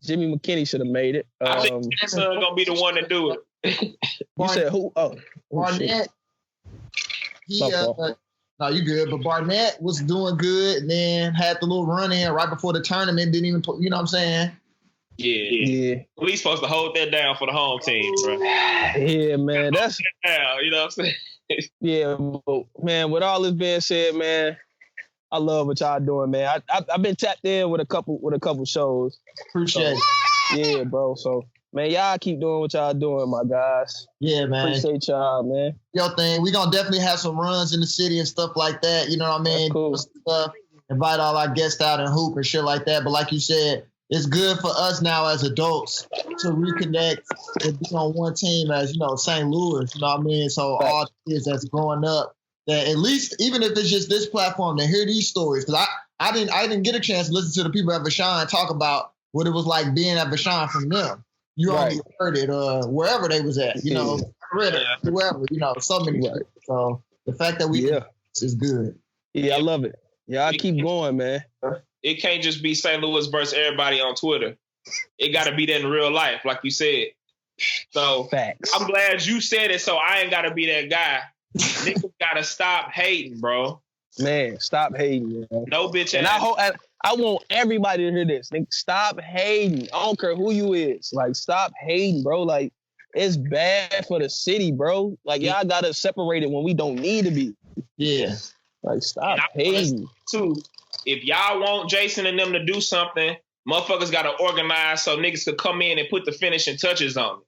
Jimmy McKinney should have made it. I think that's gonna be the one to do it. You said who? Barnett. No, you good. But Barnett was doing good, and then had the little run in right before the tournament. Didn't even, you know what I'm saying? Yeah. We supposed to hold that down for the home team, bro. Yeah, man. That's down, you know what I'm saying? Yeah, but man. With all this being said, man, I love what y'all doing, man. I've been tapped in with a couple shows. Appreciate it. Yeah, bro. So, man, y'all keep doing what y'all doing, my guys. Yeah, man. Appreciate y'all, man. Yo, thing. We gonna definitely have some runs in the city and stuff like that. You know what I mean? That's cool. Invite all our guests out and hoop and shit like that. But like you said, it's good for us now as adults to reconnect and be on one team as, St. Louis. You know what I mean? So all the kids that's growing up, that at least, even if it's just this platform, to hear these stories. Because I didn't get a chance to listen to the people at Vashon talk about what it was like being at Vashon from them. You only heard it wherever they was at, Reddit, whoever, so many people. So the fact that we is good. Yeah, I love it. Yeah, I keep going, man. It can't just be St. Louis versus everybody on Twitter. It got to be that in real life, like you said. So facts. I'm glad you said it, so I ain't got to be that guy. Niggas got to stop hating, bro. Man, stop hating, man. No bitch and ass. I want everybody to hear this. Nigga, stop hating. I don't care who you is. Like, stop hating, bro. Like, it's bad for the city, bro. Like, y'all got to separate it when we don't need to be. Yeah. Like, stop hating. Too. If y'all want Jason and them to do something, motherfuckers got to organize so niggas could come in and put the finishing touches on it.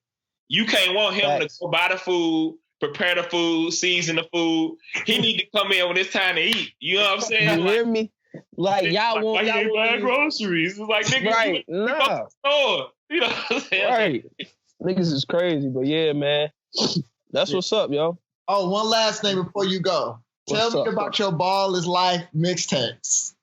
You can't want him to go buy the food, prepare the food, season the food. He need to come in when it's time to eat. You know what I'm saying? You hear me? Like, y'all want... Y'all buy groceries. It's like, niggas, right, nah. Store. You know what I'm saying? Right. Niggas is crazy, but yeah, man. That's what's up, yo. Oh, one last thing before you go. Tell me about your Ball is Life mixtapes.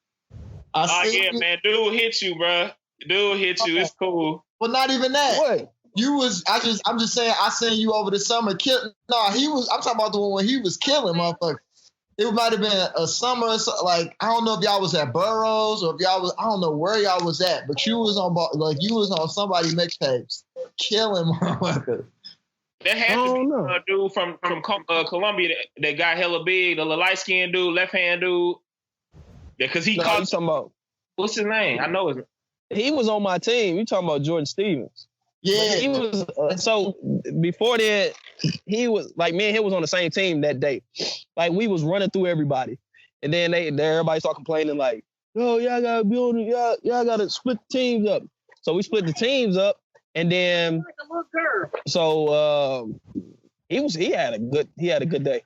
Man. Dude hit you, bro. Dude hit you. It's cool. Well, not even that. What? I'm just saying, I seen you over the summer. I'm talking about the one when he was killing motherfuckers. It might have been a summer, like, I don't know if y'all was at Burroughs or if y'all was, I don't know where y'all was at, but you was on somebody mixtapes killing motherfuckers. That had to be a dude from Columbia that got hella big, the light-skinned dude, left-hand dude. Because he caught... talking about... What's his name? I know his name. He was on my team. You talking about Jordan Stevens. Yeah. He was... so, before that, he was... Like, me and him was on the same team that day. Like, we was running through everybody. And then everybody started complaining like, yo, y'all gotta be on... Y'all gotta split the teams up. So, we split the teams up. And then... So, he had a good day.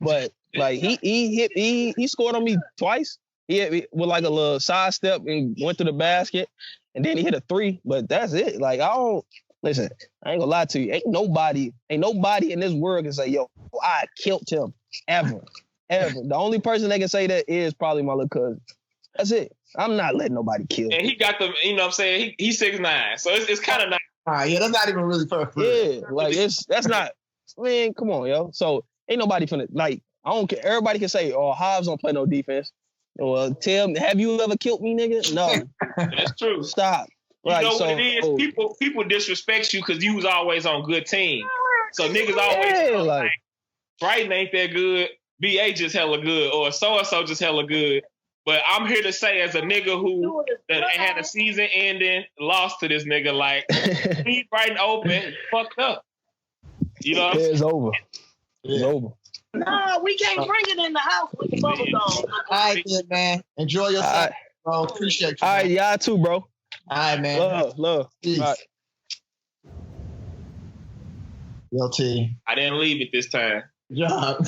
But, like, he scored on me twice. He hit with like a little side step and went to the basket, and then he hit a 3. But that's it. Like, I ain't gonna lie to you. Ain't nobody in this world can say, yo, I killed him ever. The only person that can say that is probably my little cousin. That's it. I'm not letting nobody kill him. And he got the, you know what I'm saying? He's 6'9", so it's kind of nice. Yeah, that's not even really perfect. Yeah, like that's not. Man, come on, yo. So ain't nobody finna like. I don't care. Everybody can say, "Oh, Hobbs don't play no defense." Well, Tim, have you ever killed me, nigga? No. That's true. Stop. You know what it is? People disrespect you because you was always on good team. So niggas always like Bryton ain't that good. BA just hella good, or so and so just hella good. But I'm here to say, as a nigga who had a season ending loss to this nigga, like, leave Bryton open, fucked up. You know what I'm saying? It's over. It's over. No, we can't bring it in the house with the bubble gum. All right, good, man. Enjoy yourself, bro. Appreciate you. All right, y'all too, bro. All right, man. Love. Peace. All right. LT. I didn't leave it this time. Good job.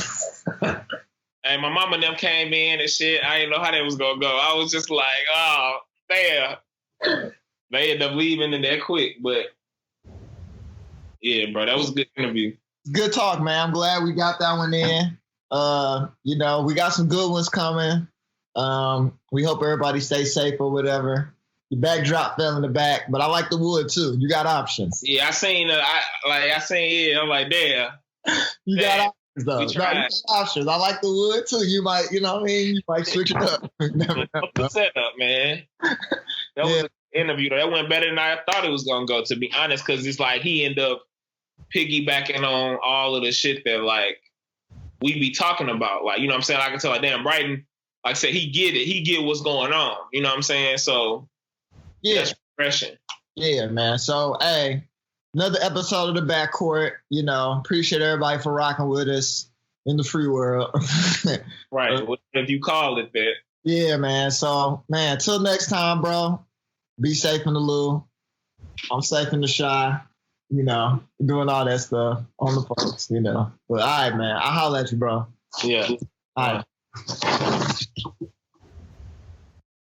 And my mama and them came in and shit. I didn't know how that was gonna go. I was just like, oh, damn. They ended up leaving in that quick, but yeah, bro, that was a good interview. Good talk, man. I'm glad we got that one in. We got some good ones coming. We hope everybody stays safe or whatever. Your backdrop fell in the back, but I like the wood too. You got options. Yeah, I seen I'm like, damn. You got options though. No, you got options. I like the wood too. You might, you know what I mean? You might switch it up. Never know. Setup, man. That was an interview though. That went better than I thought it was gonna go, to be honest, because it's like he ended up piggybacking on all of the shit that like we be talking about. Like, you know what I'm saying? I can tell like, damn, Bryton, like I said, he get it. He get what's going on. You know what I'm saying? So that's refreshing. Yeah, man. So hey, another episode of the Backcourt. You know, appreciate everybody for rocking with us in the free world. Right. If you call it that. Yeah, man. So, man, till next time, bro. Be safe in the loo. I'm safe in the shy. You know, doing all that stuff on the folks, you know. But all right, man. I'll holler at you, bro. Yeah. All right.